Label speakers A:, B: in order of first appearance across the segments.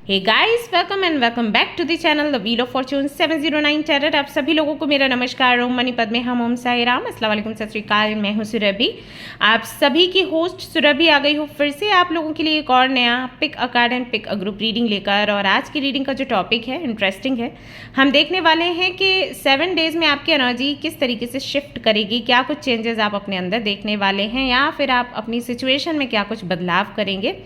A: Hey guys, welcome and welcome back to the channel the wheel of fortune 709 tarot. आप सभी लोगों को मेरा नमस्कार। ओम मनी पद्मे हम ओम साई राम। अस्सलाम वालेकुम, सत श्री अकाल। मैं हूं सुरभि, आप सभी की होस्ट सुरभि आ गई हूँ फिर से आप लोगों के लिए एक और नया pick a card and pick a group reading लेकर। और आज की रीडिंग का जो टॉपिक है इंटरेस्टिंग है। हम देखने वाले हैं कि 7 डेज़ में आपकी एनर्जी किस तरीके से शिफ्ट करेगी, क्या कुछ चेंजेस आप अपने अंदर देखने वाले हैं या फिर आप अपनी सिचुएशन में क्या कुछ बदलाव करेंगे,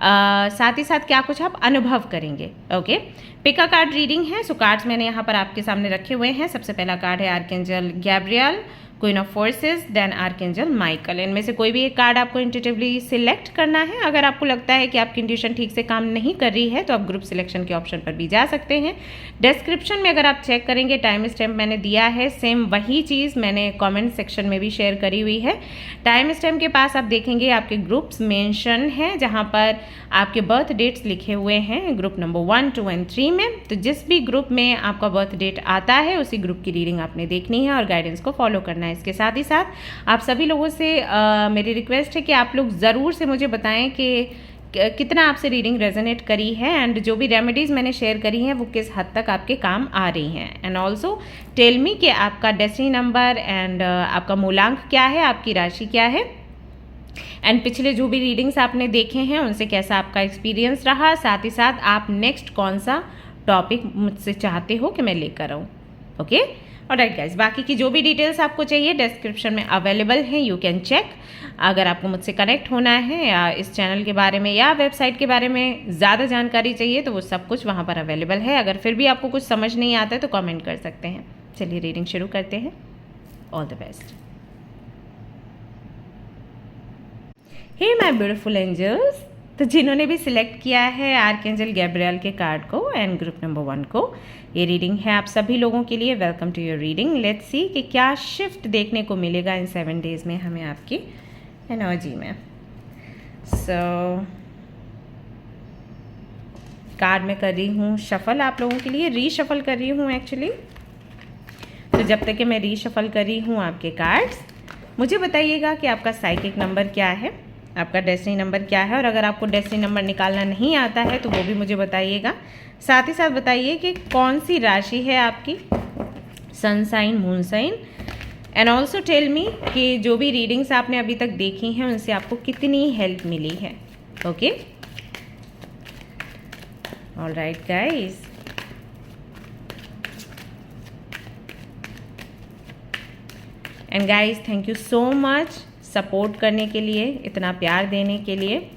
A: साथ ही साथ क्या कुछ आप अनुभव करेंगे। Okay, pick a card reading है। सो कार्ड्स मैंने यहाँ पर आपके सामने रखे हुए हैं। सबसे पहला कार्ड है archangel Gabriel, queen of forces, then archangel Michael. इनमें से कोई भी एक कार्ड आपको इंट्यूटिवली सिलेक्ट करना है। अगर आपको लगता है कि आपकी इंट्यूशन ठीक से काम नहीं कर रही है तो आप ग्रुप सिलेक्शन के ऑप्शन पर भी जा सकते हैं। डिस्क्रिप्शन में अगर आप चेक करेंगे टाइम स्टैम्प मैंने दिया है, सेम वही चीज़ मैंने कमेंट सेक्शन में भी शेयर करी हुई है। टाइम स्टैम्प के पास आप देखेंगे आपके ग्रुप्स मेंशन हैं जहाँ पर आपके बर्थ डेट्स लिखे हुए हैं ग्रुप नंबर 1, 2 एंड 3 में। तो जिस भी ग्रुप में आपका बर्थ डेट आता है उसी ग्रुप की रीडिंग आपने देखनी है और गाइडेंस को फॉलो करना है। इसके साथ ही साथ आप सभी लोगों से मेरी रिक्वेस्ट है कि आप लोग ज़रूर से मुझे बताएं कि कितना आपसे रीडिंग रेजोनेट करी है एंड जो भी रेमेडीज़ मैंने शेयर करी हैं वो किस हद तक आपके काम आ रही हैं। एंड ऑल्सो टेल मी कि आपका डेस्टिनी नंबर एंड आपका मूलांक क्या है, आपकी राशि क्या है, एंड पिछले जो भी रीडिंग्स आपने देखे हैं उनसे कैसा आपका एक्सपीरियंस रहा। साथ ही साथ आप नेक्स्ट कौन सा टॉपिक मुझसे चाहते हो कि मैं लेकर आऊँ। ओके, ऑलराइट गाइस, बाकी की जो भी डिटेल्स आपको चाहिए डिस्क्रिप्शन में अवेलेबल हैं, यू कैन चेक। अगर आपको मुझसे कनेक्ट होना है या इस चैनल के बारे में या वेबसाइट के बारे में ज़्यादा जानकारी चाहिए तो वो सब कुछ वहाँ पर अवेलेबल है। अगर फिर भी आपको कुछ समझ नहीं आता है तो कमेंट कर सकते हैं। चलिए रीडिंग शुरू करते हैं। All the best. Hey my beautiful angels, तो जिन्होंने भी सिलेक्ट किया है आर्कएंजल गैब्रियल के कार्ड को एंड ग्रुप नंबर 1 को, ये रीडिंग है आप सभी लोगों के लिए। Welcome to your reading. Let's see कि क्या शिफ्ट देखने को मिलेगा इन 7 डेज़ में हमें आपकी एनर्जी में। सो कार्ड में कर रही हूँ शफल आप लोगों के लिए, रीशफल कर रही हूँ एक्चुअली। तो जब तक कि मैं रीशफल कर रही हूँ आपके कार्ड्स, मुझे बताइएगा कि आपका साइकिक नंबर क्या है, आपका डेस्टिनी नंबर क्या है, और अगर आपको डेस्टिनी नंबर निकालना नहीं आता है तो वो भी मुझे बताइएगा। साथ ही साथ बताइए कि कौन सी राशि है आपकी, sun sign, moon sign, and also tell me कि जो भी रीडिंग्स आपने अभी तक देखी हैं उनसे आपको कितनी हेल्प मिली है। Okay, alright guys, and guys thank you so much support करने के लिए, इतना प्यार देने के लिए।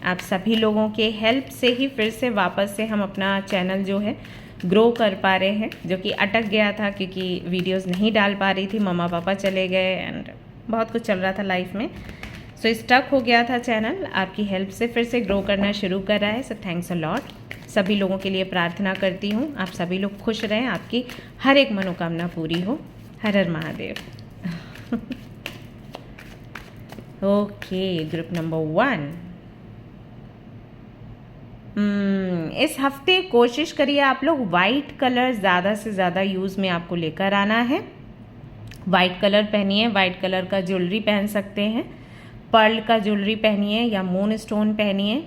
A: आप सभी लोगों के हेल्प से ही फिर से वापस से हम अपना चैनल जो है ग्रो कर पा रहे हैं, जो कि अटक गया था क्योंकि वीडियोस नहीं डाल पा रही थी, मम्मा पापा चले गए एंड बहुत कुछ चल रहा था लाइफ में। सो स्टक हो गया था चैनल। आपकी हेल्प से फिर से ग्रो करना शुरू कर रहा है। So thanks a lot. सभी लोगों के लिए प्रार्थना करती हूँ आप सभी लोग खुश रहें, आपकी हर एक मनोकामना पूरी हो। हर हर महादेव। Okay, group number 1। इस हफ्ते कोशिश करिए आप लोग वाइट कलर ज़्यादा से ज़्यादा यूज़ में आपको लेकर आना है। वाइट कलर पहनिए, वाइट कलर का ज्वेलरी पहन सकते हैं, पर्ल का ज्वेलरी पहनिए या मून स्टोन पहनिए,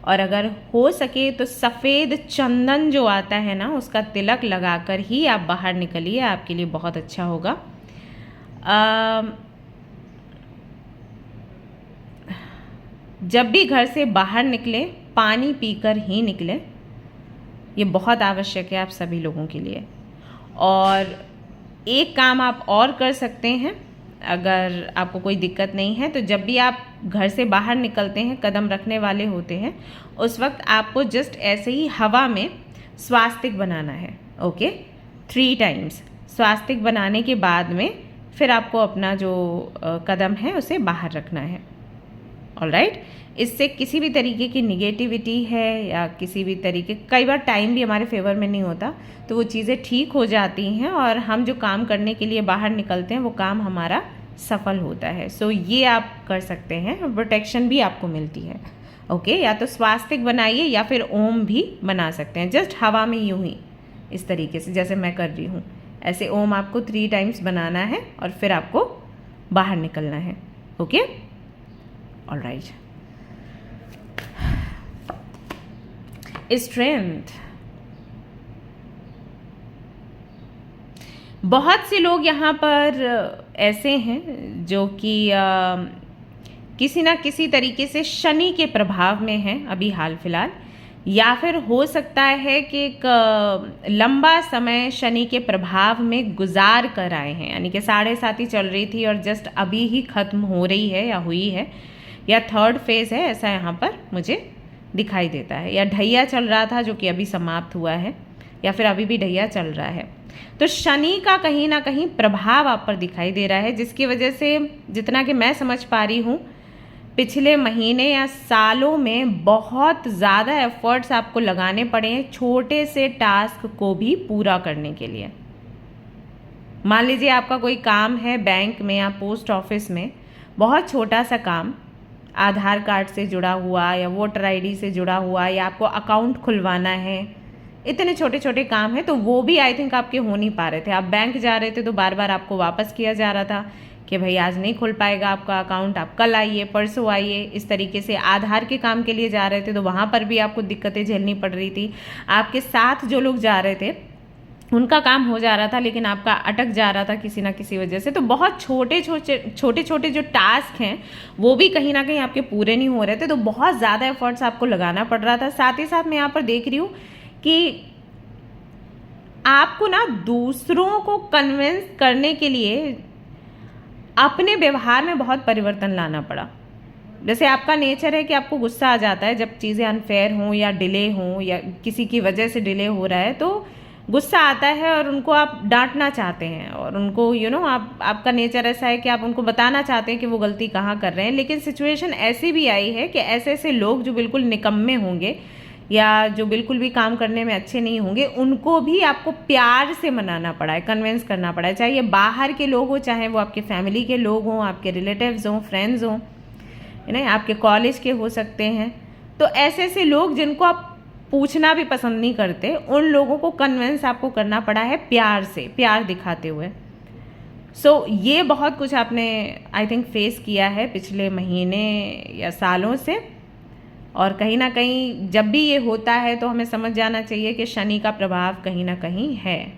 A: और अगर हो सके तो सफ़ेद चंदन जो आता है ना उसका तिलक लगाकर ही आप बाहर निकलिए, आपके लिए बहुत अच्छा होगा। जब भी घर से बाहर निकले पानी पीकर ही निकले, ये बहुत आवश्यक है आप सभी लोगों के लिए। और एक काम आप और कर सकते हैं, अगर आपको कोई दिक्कत नहीं है तो जब भी आप घर से बाहर निकलते हैं, कदम रखने वाले होते हैं, उस वक्त आपको जस्ट ऐसे ही हवा में स्वास्तिक बनाना है। ओके, 3 टाइम्स स्वास्तिक बनाने के बाद में फिर आपको अपना जो कदम है उसे बाहर रखना है। ऑलराइट, इससे किसी भी तरीके की निगेटिविटी है या किसी भी तरीके, कई बार टाइम भी हमारे फेवर में नहीं होता तो वो चीज़ें ठीक हो जाती हैं और हम जो काम करने के लिए बाहर निकलते हैं वो काम हमारा सफल होता है। सो ये आप कर सकते हैं, प्रोटेक्शन भी आपको मिलती है। ओके, या तो स्वास्तिक बनाइए या फिर ओम भी बना सकते हैं, जस्ट हवा में यूं ही इस तरीके से जैसे मैं कर रही हूँ, ऐसे ओम आपको 3 टाइम्स बनाना है और फिर आपको बाहर निकलना है। Okay, alright. स्ट्रेंथ। बहुत से लोग यहाँ पर ऐसे हैं जो कि किसी ना किसी तरीके से शनि के प्रभाव में हैं अभी हाल फिलहाल, या फिर हो सकता है कि एक लंबा समय शनि के प्रभाव में गुजार कर आए हैं, यानी कि 7.5 चल रही थी और जस्ट अभी ही ख़त्म हो रही है या हुई है, या थर्ड फेज़ है, ऐसा यहाँ पर मुझे दिखाई देता है। या ढैया चल रहा था जो कि अभी समाप्त हुआ है, या फिर अभी भी ढैया चल रहा है। तो शनि का कहीं ना कहीं प्रभाव आप पर दिखाई दे रहा है, जिसकी वजह से जितना कि मैं समझ पा रही हूँ पिछले महीने या सालों में बहुत ज़्यादा एफर्ट्स आपको लगाने पड़े हैं छोटे से टास्क को भी पूरा करने के लिए। मान लीजिए आपका कोई काम है बैंक में या पोस्ट ऑफिस में, बहुत छोटा सा काम, आधार कार्ड से जुड़ा हुआ या वोटर आईडी से जुड़ा हुआ, या आपको अकाउंट खुलवाना है, इतने छोटे छोटे काम हैं, तो वो भी आई थिंक आपके हो नहीं पा रहे थे। आप बैंक जा रहे थे तो बार बार आपको वापस किया जा रहा था कि भाई आज नहीं खुल पाएगा आपका अकाउंट, आप कल आइए, परसों आइए। इस तरीके से आधार के काम के लिए जा रहे थे तो वहाँ पर भी आपको दिक्कतें झेलनी पड़ रही थी। आपके साथ जो लोग जा रहे थे उनका काम हो जा रहा था लेकिन आपका अटक जा रहा था किसी ना किसी वजह से। तो बहुत छोटे छोटे जो टास्क हैं वो भी कहीं ना कहीं आपके पूरे नहीं हो रहे थे, तो बहुत ज़्यादा एफर्ट्स आपको लगाना पड़ रहा था। साथ ही साथ मैं यहाँ पर देख रही हूँ कि आपको ना दूसरों को कन्विंस करने के लिए अपने व्यवहार में बहुत परिवर्तन लाना पड़ा। जैसे आपका नेचर है कि आपको गुस्सा आ जाता है जब चीज़ें अनफेयर हों या डिले हों या किसी की वजह से डिले हो रहा है, तो गुस्सा आता है और उनको आप डांटना चाहते हैं और उनको आपका नेचर ऐसा है कि आप उनको बताना चाहते हैं कि वो गलती कहाँ कर रहे हैं। लेकिन सिचुएशन ऐसी भी आई है कि ऐसे ऐसे लोग जो बिल्कुल निकम्मे होंगे या जो बिल्कुल भी काम करने में अच्छे नहीं होंगे, उनको भी आपको प्यार से मनाना पड़ा है, कन्विंस करना पड़ा है। चाहे ये बाहर के लोग हों, चाहे वो आपके फैमिली के लोग हों, आपके रिलेटिव्स हों, फ्रेंड्स हों, है ना, आपके कॉलेज के हो सकते हैं। तो ऐसे ऐसे लोग जिनको आप पूछना भी पसंद नहीं करते, उन लोगों को कन्विंस आपको करना पड़ा है प्यार से, प्यार दिखाते हुए। ये बहुत कुछ आपने आई थिंक फेस किया है पिछले महीने या सालों से, और कहीं ना कहीं जब भी ये होता है तो हमें समझ जाना चाहिए कि शनि का प्रभाव कहीं ना कहीं है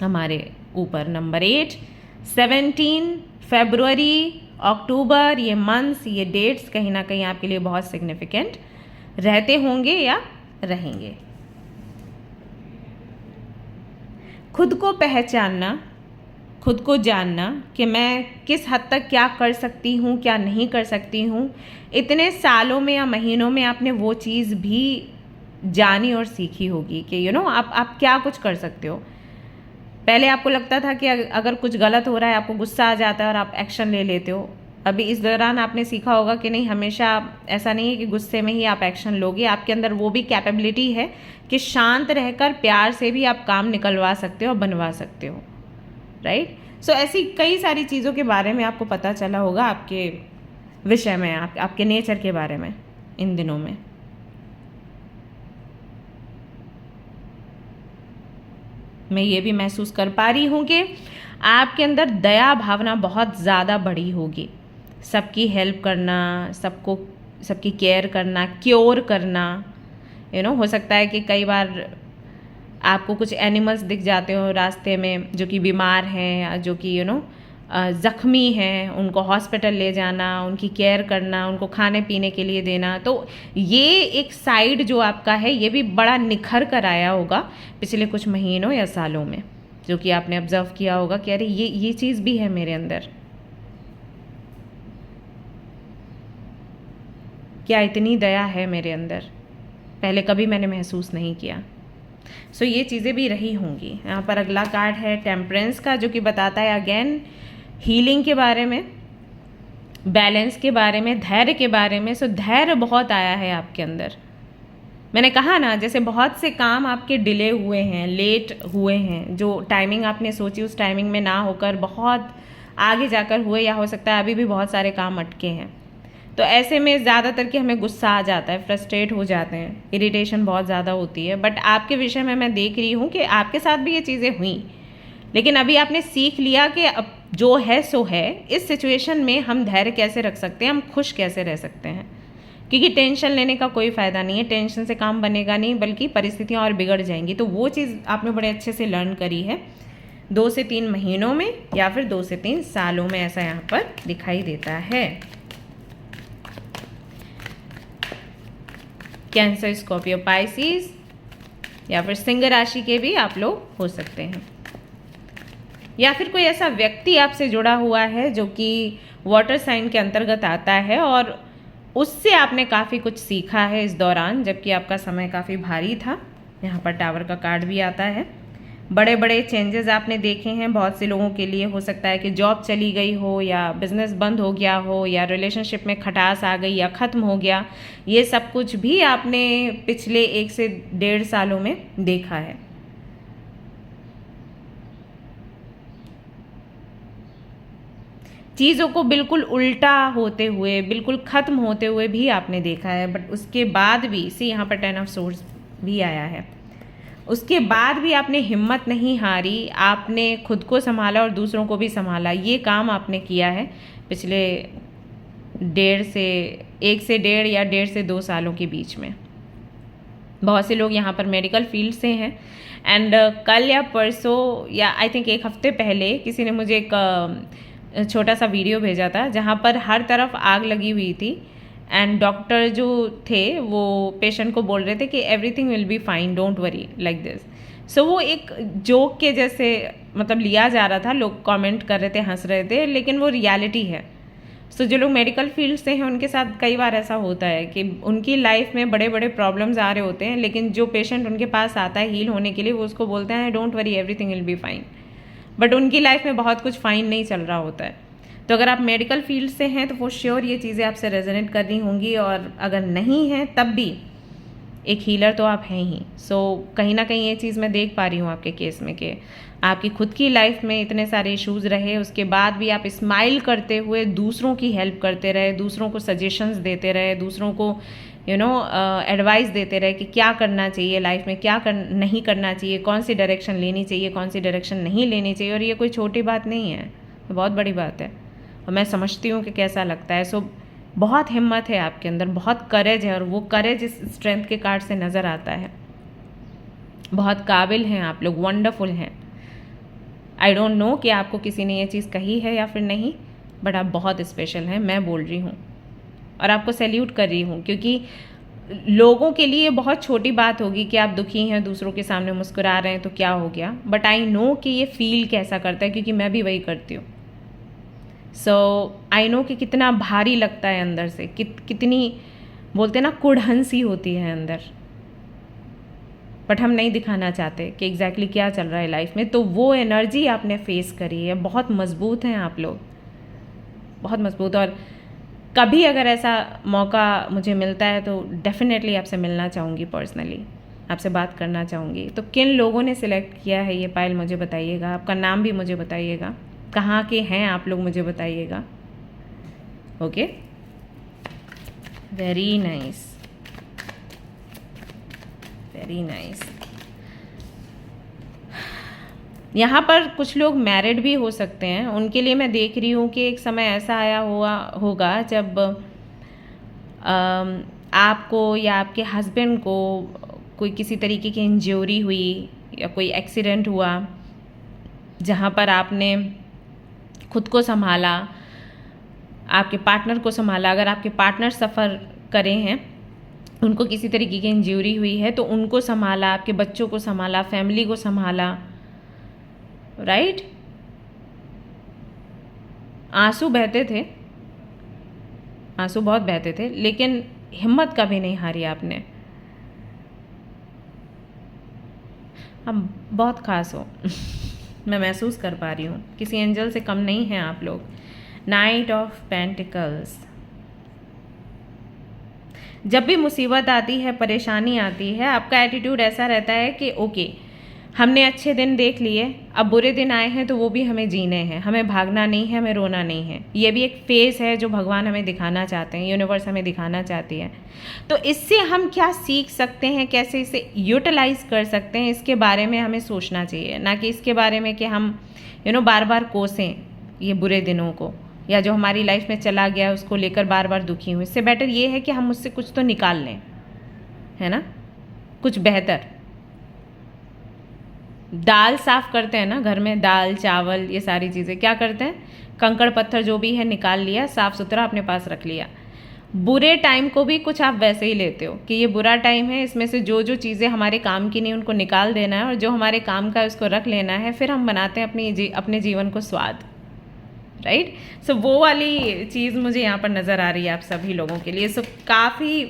A: हमारे ऊपर। नंबर 8, 17 फरवरी, अक्टूबर, ये मंथ्स, ये डेट्स कहीं ना कहीं आपके लिए बहुत सिग्निफिकेंट रहते होंगे या रहेंगे। खुद को पहचानना, खुद को जानना कि मैं किस हद तक क्या कर सकती हूँ, क्या नहीं कर सकती हूँ। इतने सालों में या महीनों में आपने वो चीज़ भी जानी और सीखी होगी कि आप क्या कुछ कर सकते हो। पहले आपको लगता था कि अगर कुछ गलत हो रहा है आपको गुस्सा आ जाता है और आप एक्शन ले लेते हो। अभी इस दौरान आपने सीखा होगा कि नहीं, हमेशा ऐसा नहीं है कि गुस्से में ही आप एक्शन लोगे। आपके अंदर वो भी कैपेबिलिटी है कि शांत रहकर प्यार से भी आप काम निकलवा सकते हो, बनवा सकते हो, राइट। ऐसी कई सारी चीज़ों के बारे में आपको पता चला होगा आपके विषय में, आपके नेचर के बारे में इन दिनों में। मैं ये भी महसूस कर पा रही हूँ कि आपके अंदर दया भावना बहुत ज़्यादा बढ़ी होगी। सबकी हेल्प करना, सबकी केयर करना, क्योर करना। हो सकता है कि कई बार आपको कुछ एनिमल्स दिख जाते हो रास्ते में जो कि बीमार हैं या जो कि ज़ख्मी हैं, उनको हॉस्पिटल ले जाना, उनकी केयर करना, उनको खाने पीने के लिए देना। तो ये एक साइड जो आपका है ये भी बड़ा निखर कर आया होगा पिछले कुछ महीनों या सालों में, जो कि आपने ऑब्जर्व किया होगा कि अरे ये चीज़ भी है मेरे अंदर, क्या इतनी दया है मेरे अंदर, पहले कभी मैंने महसूस नहीं किया। ये चीज़ें भी रही होंगी। यहाँ पर अगला कार्ड है टेम्परेंस का, जो कि बताता है अगेन हीलिंग के बारे में, बैलेंस के बारे में, धैर्य के बारे में। धैर्य बहुत आया है आपके अंदर। मैंने कहा ना, जैसे बहुत से काम आपके डिले हुए हैं, लेट हुए हैं, जो टाइमिंग आपने सोची उस टाइमिंग में ना होकर बहुत आगे जाकर हुए, या हो सकता है अभी भी बहुत सारे काम अटके हैं। तो ऐसे में ज़्यादातर कि हमें गुस्सा आ जाता है, फ्रस्ट्रेट हो जाते हैं, इरिटेशन बहुत ज़्यादा होती है। बट आपके विषय में मैं देख रही हूँ कि आपके साथ भी ये चीज़ें हुई, लेकिन अभी आपने सीख लिया कि अब जो है सो है। इस सिचुएशन में हम धैर्य कैसे रख सकते हैं, हम खुश कैसे रह सकते हैं, क्योंकि टेंशन लेने का कोई फ़ायदा नहीं है, टेंशन से काम बनेगा नहीं, बल्कि परिस्थितियाँ और बिगड़ जाएंगी। तो वो चीज़ आपने बड़े अच्छे से लर्न करी है 2 से 3 महीनों में या फिर 2 से 3 सालों में, ऐसा यहाँ पर दिखाई देता है। कैंसर, स्कॉर्पियो, पाइसिस या फिर सिंह राशि के भी आप लोग हो सकते हैं, या फिर कोई ऐसा व्यक्ति आपसे जुड़ा हुआ है जो कि वाटर साइन के अंतर्गत आता है और उससे आपने काफ़ी कुछ सीखा है इस दौरान, जबकि आपका समय काफ़ी भारी था। यहाँ पर टावर का कार्ड भी आता है। बड़े बड़े चेंजेस आपने देखे हैं। बहुत से लोगों के लिए हो सकता है कि जॉब चली गई हो, या बिजनेस बंद हो गया हो, या रिलेशनशिप में खटास आ गई या ख़त्म हो गया। ये सब कुछ भी आपने पिछले 1 से 1.5 सालों में देखा है। चीज़ों को बिल्कुल उल्टा होते हुए, बिल्कुल ख़त्म होते हुए भी आपने देखा है, बट उसके बाद भी यहाँ पर 10 ऑफ सोर्ड्स भी आया है। उसके बाद भी आपने हिम्मत नहीं हारी, आपने खुद को संभाला और दूसरों को भी संभाला। ये काम आपने किया है पिछले 1 से 1.5 या 1.5 से 2 सालों के बीच में। बहुत से लोग यहाँ पर मेडिकल फील्ड से हैं एंड कल या परसों या आई थिंक 1 हफ्ते पहले किसी ने मुझे एक छोटा सा वीडियो भेजा था जहाँ पर हर तरफ आग लगी हुई थी एंड डॉक्टर जो थे वो पेशेंट को बोल रहे थे कि everything will be fine, don't worry, like this. So वो एक जोक के जैसे मतलब लिया जा रहा था, लोग कमेंट कर रहे थे, हंस रहे थे, लेकिन वो रियलिटी है। सो जो लोग मेडिकल फील्ड से हैं उनके साथ कई बार ऐसा होता है कि उनकी लाइफ में बड़े बड़े प्रॉब्लम्स आ रहे होते हैं, लेकिन जो पेशेंट उनके पास आता है हील होने के लिए वो उसको बोलते हैं don't worry, everything will be fine, but उनकी लाइफ में बहुत कुछ फाइन नहीं चल रहा होता है। तो अगर आप मेडिकल फील्ड से हैं तो वो श्योर ये चीज़ें आपसे रेजोनेट कर रही होंगी, और अगर नहीं हैं तब भी एक हीलर तो आप हैं ही। सो कहीं ना कहीं ये चीज़ मैं देख पा रही हूँ आपके केस में कि आपकी खुद की लाइफ में इतने सारे इश्यूज़ रहे, उसके बाद भी आप स्माइल करते हुए दूसरों की हेल्प करते रहे, दूसरों को सजेशंस देते रहे, दूसरों को एडवाइस देते रहे कि क्या करना चाहिए लाइफ में, क्या नहीं करना चाहिए, कौन सी डायरेक्शन लेनी चाहिए, कौन सी डायरेक्शन नहीं लेनी चाहिए। और ये कोई छोटी बात नहीं है, बहुत बड़ी बात है और मैं समझती हूँ कि कैसा लगता है। सो बहुत हिम्मत है आपके अंदर, बहुत करेज है, और वो करेज इस स्ट्रेंथ के कार्ड से नज़र आता है। बहुत काबिल हैं आप लोग, वंडरफुल हैं। आई डोंट नो कि आपको किसी ने ये चीज़ कही है या फिर नहीं, बट आप बहुत स्पेशल हैं, मैं बोल रही हूँ और आपको सैल्यूट कर रही हूँ, क्योंकि लोगों के लिए बहुत छोटी बात होगी कि आप दुखी हैं, दूसरों के सामने मुस्कुरा रहे हैं तो क्या हो गया, बट आई नो कि ये फील कैसा करता है, क्योंकि मैं भी वही करती हूँ। सो आई नो कि कितना भारी लगता है अंदर से, कितनी बोलते हैं ना कुढ़न सी होती है अंदर, बट हम नहीं दिखाना चाहते कि एग्जैक्टली क्या चल रहा है लाइफ में। तो वो एनर्जी आपने फेस करी है, बहुत मजबूत हैं आप लोग, बहुत मजबूत। और कभी अगर ऐसा मौका मुझे मिलता है तो डेफिनेटली आपसे मिलना चाहूँगी, पर्सनली आपसे बात करना चाहूँगी। तो किन लोगों ने सिलेक्ट किया है ये पाइल मुझे बताइएगा, आपका नाम भी मुझे बताइएगा, कहाँ के हैं आप लोग मुझे बताइएगा। Okay, very nice, very nice. यहाँ पर कुछ लोग मैरिड भी हो सकते हैं, उनके लिए मैं देख रही हूँ कि एक समय ऐसा आया होगा जब आपको या आपके हस्बैंड को कोई किसी तरीके की इंजरी हुई या कोई एक्सीडेंट हुआ, जहाँ पर आपने खुद को संभाला, आपके पार्टनर को संभाला। अगर आपके पार्टनर सफ़र करे हैं, उनको किसी तरीके की इंजरी हुई है तो उनको संभाला, आपके बच्चों को संभाला, फैमिली को संभाला, राइट। आंसू बहते थे, आंसू बहुत बहते थे, लेकिन हिम्मत कभी नहीं हारी आपने। अब बहुत खास हो मैं महसूस कर पा रही हूँ, किसी एंजल से कम नहीं हैं आप लोग। Night of pentacles. जब भी मुसीबत आती है, परेशानी आती है, आपका एटीट्यूड ऐसा रहता है कि ओके, हमने अच्छे दिन देख लिए, अब बुरे दिन आए हैं तो वो भी हमें जीने हैं, हमें भागना नहीं है, हमें रोना नहीं है। ये भी एक फेस है जो भगवान हमें दिखाना चाहते हैं, यूनिवर्स हमें दिखाना चाहती है। तो इससे हम क्या सीख सकते हैं, कैसे इसे यूटिलाइज कर सकते हैं, इसके बारे में हमें सोचना चाहिए, ना कि इसके बारे में कि हम बार बार कोसें ये बुरे दिनों को। या जो हमारी लाइफ में चला गया उसको लेकर बार बार दुखी हूँ। इससे बेटर ये है कि हम उससे कुछ तो निकाल लें, है ना, कुछ बेहतर। दाल साफ करते हैं ना घर में, दाल चावल ये सारी चीज़ें क्या करते हैं, कंकड़ पत्थर जो भी है निकाल लिया, साफ सुथरा अपने पास रख लिया। बुरे टाइम को भी कुछ आप वैसे ही लेते हो कि ये बुरा टाइम है, इसमें से जो जो चीज़ें हमारे काम की नहीं उनको निकाल देना है और जो हमारे काम का है उसको रख लेना है, फिर हम बनाते हैं अपने जीवन को स्वाद, राइट। सो वो वाली चीज़ मुझे यहाँ पर नज़र आ रही है आप सभी लोगों के लिए। सो काफ़ी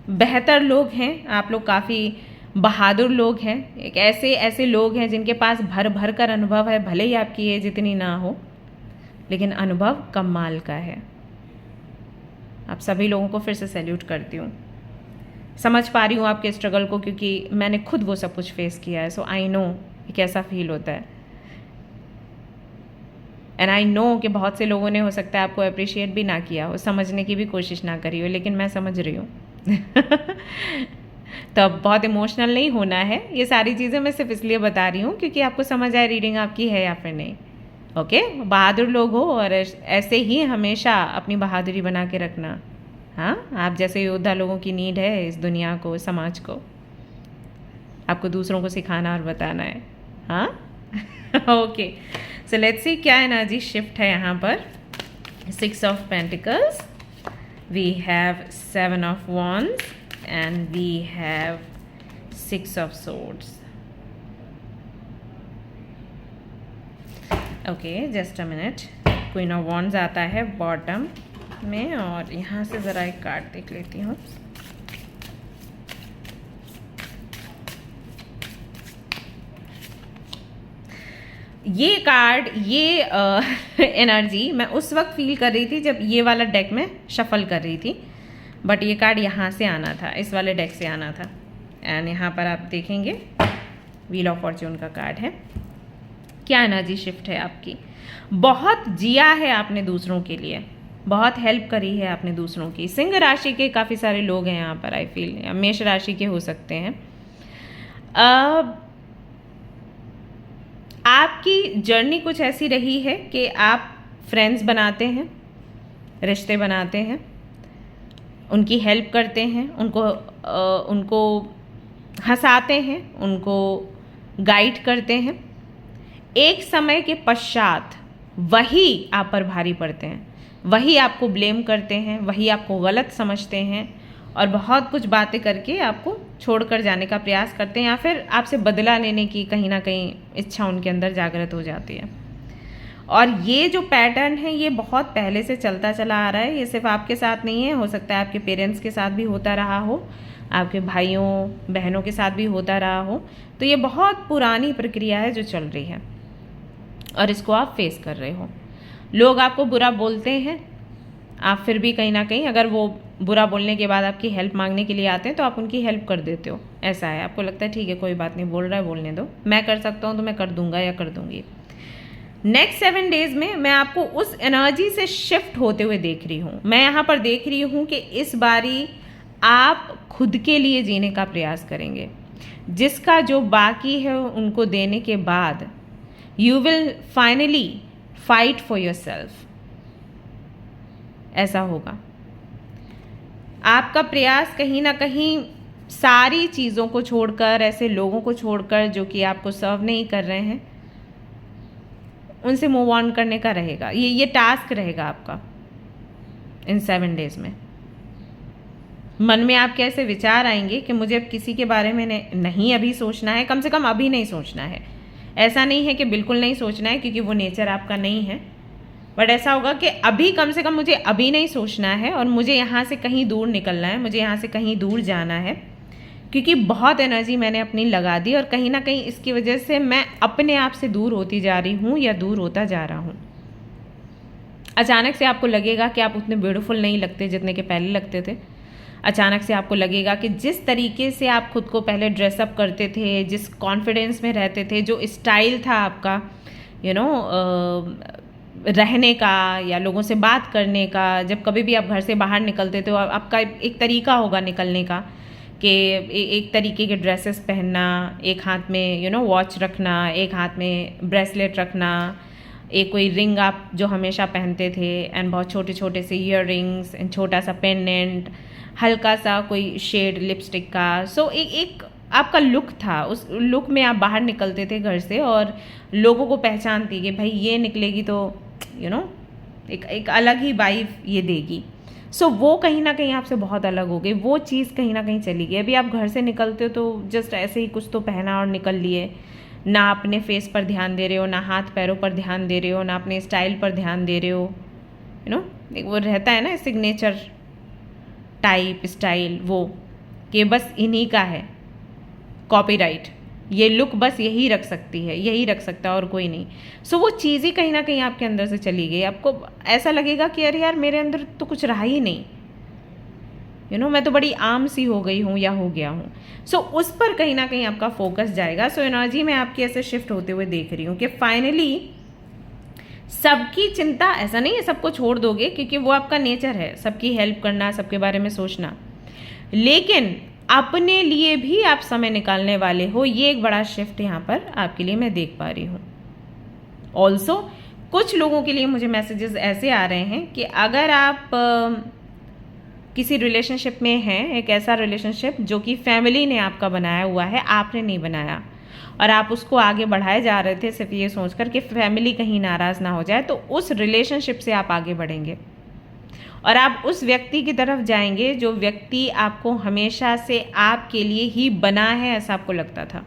A: बेहतर लोग हैं आप लोग, काफ़ी बहादुर लोग हैं, एक ऐसे लोग हैं जिनके पास भर भर कर अनुभव है, भले ही आपकी एज इतनी ना हो लेकिन अनुभव कमाल का है। आप सभी लोगों को फिर से सैल्यूट करती हूँ, समझ पा रही हूँ आपके स्ट्रगल को, क्योंकि मैंने खुद वो सब कुछ फेस किया है। सो आई नो कि कैसा फील होता है, एंड आई नो कि बहुत से लोगों ने हो सकता है आपको अप्रिशिएट भी ना किया हो, समझने की भी कोशिश ना करी हो, लेकिन मैं समझ रही हूँ। तो अब बहुत इमोशनल नहीं होना है, ये सारी चीज़ें मैं सिर्फ इसलिए बता रही हूँ क्योंकि आपको समझ आए रीडिंग आपकी है या फिर नहीं। ओके, बहादुर लोग हो और ऐसे ही हमेशा अपनी बहादुरी बना के रखना। हाँ, आप जैसे योद्धा लोगों की नीड है इस दुनिया को, समाज को, आपको दूसरों को सिखाना और बताना है। हाँ ओके, सो लेट्स सी क्या एनर्जी शिफ्ट है यहाँ पर। 6 of pentacles, we have 7 of wands and we have 6 of swords. Okay, just a minute. Queen of Wands आता है बॉटम में, और यहाँ से ज़रा एक कार्ड देख लेती हूँ। ये कार्ड, ये एनर्जी मैं उस वक्त फील कर रही थी जब ये वाला डेक में शफल कर रही थी, बट ये कार्ड यहाँ से आना था, इस वाले डेक से आना था। एंड यहाँ पर आप देखेंगे व्हील ऑफ फॉर्च्यून का कार्ड है। क्या एनर्जी शिफ्ट है आपकी, बहुत जिया है आपने दूसरों के लिए, बहुत हेल्प करी है आपने दूसरों की। सिंह राशि के काफ़ी सारे लोग हैं यहाँ पर आई फील, या मेष राशि के हो सकते हैं। आपकी जर्नी कुछ ऐसी रही है कि आप फ्रेंड्स बनाते हैं, रिश्ते बनाते हैं, उनकी हेल्प करते हैं, उनको हंसाते हैं, उनको गाइड करते हैं। एक समय के पश्चात वही आप पर भारी पड़ते हैं, वही आपको ब्लेम करते हैं, वही आपको गलत समझते हैं और बहुत कुछ बातें करके आपको छोड़कर जाने का प्रयास करते हैं, या फिर आपसे बदला लेने की कहीं ना कहीं इच्छा उनके अंदर जागृत हो जाती है। और ये जो पैटर्न है ये बहुत पहले से चलता चला आ रहा है, ये सिर्फ आपके साथ नहीं है, हो सकता है आपके पेरेंट्स के साथ भी होता रहा हो, आपके भाइयों बहनों के साथ भी होता रहा हो। तो ये बहुत पुरानी प्रक्रिया है जो चल रही है और इसको आप फेस कर रहे हो। लोग आपको बुरा बोलते हैं, आप फिर भी कहीं ना कहीं अगर वो बुरा बोलने के बाद आपकी हेल्प मांगने के लिए आते हैं तो आप उनकी हेल्प कर देते हो। ऐसा है, आपको लगता है ठीक है कोई बात नहीं, बोल रहा है बोलने दो, मैं कर सकता हूँ तो मैं कर दूंगा या कर दूंगी। नेक्स्ट 7 डेज में मैं आपको उस एनर्जी से शिफ्ट होते हुए देख रही हूँ। मैं यहाँ पर देख रही हूँ कि इस बारी आप खुद के लिए जीने का प्रयास करेंगे, जिसका जो बाकी है उनको देने के बाद you will finally fight for your self. ऐसा होगा, आपका प्रयास कहीं ना कहीं सारी चीज़ों को छोड़कर, ऐसे लोगों को छोड़कर जो कि आपको सर्व नहीं कर रहे हैं, उनसे मूव ऑन करने का रहेगा। ये टास्क रहेगा आपका इन 7 डेज में। मन में आपके ऐसे विचार आएंगे कि मुझे अब किसी के बारे में नहीं अभी सोचना है, कम से कम अभी नहीं सोचना है। ऐसा नहीं है कि बिल्कुल नहीं सोचना है, क्योंकि वो नेचर आपका नहीं है, बट ऐसा होगा कि अभी कम से कम मुझे अभी नहीं सोचना है और मुझे यहाँ से कहीं दूर निकलना है, मुझे यहाँ से कहीं दूर जाना है, क्योंकि बहुत एनर्जी मैंने अपनी लगा दी और कहीं ना कहीं इसकी वजह से मैं अपने आप से दूर होती जा रही हूँ या दूर होता जा रहा हूँ। अचानक से आपको लगेगा कि आप उतने ब्यूटीफुल नहीं लगते जितने के पहले लगते थे। अचानक से आपको लगेगा कि जिस तरीके से आप खुद को पहले ड्रेसअप करते थे, जिस कॉन्फिडेंस में रहते थे, जो स्टाइल था आपका रहने का या लोगों से बात करने का, जब कभी भी आप घर से बाहर निकलते थे आपका एक तरीका होगा निकलने का कि एक तरीके के ड्रेसेस पहनना, एक हाथ में वॉच रखना, एक हाथ में ब्रेसलेट रखना, एक कोई रिंग आप जो हमेशा पहनते थे, एंड बहुत छोटे छोटे से ईयर रिंग्स एंड छोटा सा पेंडेंट, हल्का सा कोई शेड लिपस्टिक का। सो एक आपका लुक था, उस लुक में आप बाहर निकलते थे घर से और लोगों को पहचानती कि भाई ये निकलेगी तो एक अलग ही वाइब ये देगी। सो वो कहीं ना कहीं आपसे बहुत अलग हो गई, वो चीज़ कहीं ना कहीं चली गई। अभी आप घर से निकलते हो तो जस्ट ऐसे ही कुछ तो पहना और निकल लिए, ना अपने फेस पर ध्यान दे रहे हो, ना हाथ पैरों पर ध्यान दे रहे हो, ना अपने स्टाइल पर ध्यान दे रहे हो। वो रहता है ना सिग्नेचर टाइप स्टाइल, वो कि बस इन्हीं का है कॉपीराइट, ये लुक बस यही रख सकती है, यही रख सकता है और कोई नहीं। सो वो चीज़ ही कहीं ना कहीं आपके अंदर से चली गई। आपको ऐसा लगेगा कि अरे यार मेरे अंदर तो कुछ रहा ही नहीं, मैं तो बड़ी आम सी हो गई हूँ या हो गया हूँ। सो उस पर कहीं ना कहीं आपका फोकस जाएगा। सो एनर्जी में आपकी ऐसे शिफ्ट होते हुए देख रही हूँ कि फाइनली सबकी चिंता, ऐसा नहीं है सबको छोड़ दोगे क्योंकि वो आपका नेचर है, सबकी हेल्प करना, सबके बारे में सोचना, लेकिन अपने लिए भी आप समय निकालने वाले हो। ये एक बड़ा शिफ्ट यहाँ पर आपके लिए मैं देख पा रही हूँ। ऑल्सो कुछ लोगों के लिए मुझे मैसेजेस ऐसे आ रहे हैं कि अगर आप किसी रिलेशनशिप में हैं, एक ऐसा रिलेशनशिप जो कि फैमिली ने आपका बनाया हुआ है, आपने नहीं बनाया, और आप उसको आगे बढ़ाए जा रहे थे सिर्फ ये सोचकर कि फैमिली कहीं नाराज़ ना हो जाए, तो उस रिलेशनशिप से आप आगे बढ़ेंगे और आप उस व्यक्ति की तरफ जाएंगे जो व्यक्ति आपको हमेशा से आपके लिए ही बना है, ऐसा आपको लगता था,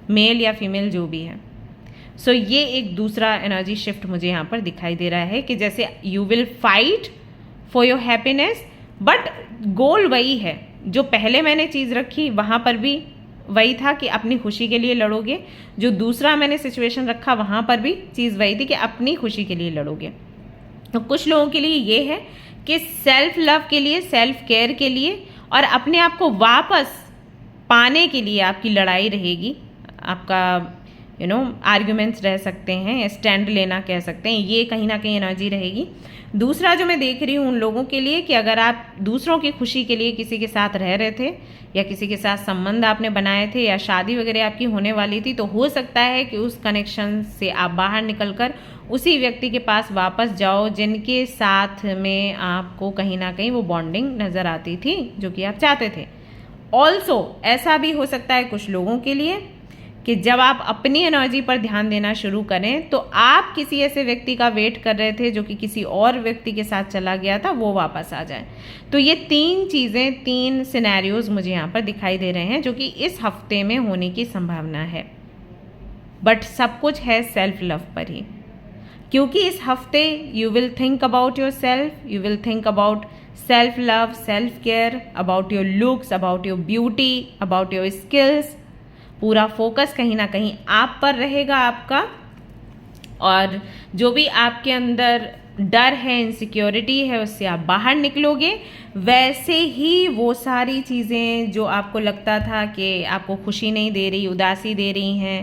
A: मेल या फीमेल जो भी है। सो ये एक दूसरा एनर्जी शिफ्ट मुझे यहाँ पर दिखाई दे रहा है कि जैसे you will fight for your happiness, but गोल वही है जो पहले मैंने चीज़ रखी, वहाँ पर भी वही था कि अपनी खुशी के लिए लड़ोगे। जो दूसरा मैंने सिचुएशन रखा वहाँ पर भी चीज़ वही थी कि अपनी खुशी के लिए लड़ोगे। तो कुछ लोगों के लिए ये है कि सेल्फ लव के लिए, सेल्फ केयर के लिए और अपने आप को वापस पाने के लिए आपकी लड़ाई रहेगी। आपका आर्ग्यूमेंट्स रह सकते हैं, स्टैंड लेना कह सकते हैं, ये कहीं ना कहीं एनर्जी रहेगी। दूसरा जो मैं देख रही हूँ उन लोगों के लिए कि अगर आप दूसरों की खुशी के लिए किसी के साथ रह रहे थे या किसी के साथ संबंध आपने बनाए थे या शादी वगैरह आपकी होने वाली थी, तो हो सकता है कि उस कनेक्शन से आप बाहर निकलकर उसी व्यक्ति के पास वापस जाओ जिनके साथ में आपको कहीं ना कहीं वो बॉन्डिंग नज़र आती थी जो कि आप चाहते थे। ऑल्सो ऐसा भी हो सकता है कुछ लोगों के लिए कि जब आप अपनी एनर्जी पर ध्यान देना शुरू करें तो आप किसी ऐसे व्यक्ति का वेट कर रहे थे जो कि किसी और व्यक्ति के साथ चला गया था, वो वापस आ जाए। तो ये तीन चीज़ें, तीन सिनेरियोज मुझे यहाँ पर दिखाई दे रहे हैं जो कि इस हफ्ते में होने की संभावना है। बट सब कुछ है सेल्फ लव पर ही, क्योंकि इस हफ्ते you will think about your self, you will think about self love, self care, about your looks, about your beauty, about your skills. पूरा फोकस कहीं ना कहीं आप पर रहेगा आपका, और जो भी आपके अंदर डर है, इनसिक्योरिटी है, उससे आप बाहर निकलोगे। वैसे ही वो सारी चीज़ें जो आपको लगता था कि आपको खुशी नहीं दे रही, उदासी दे रही हैं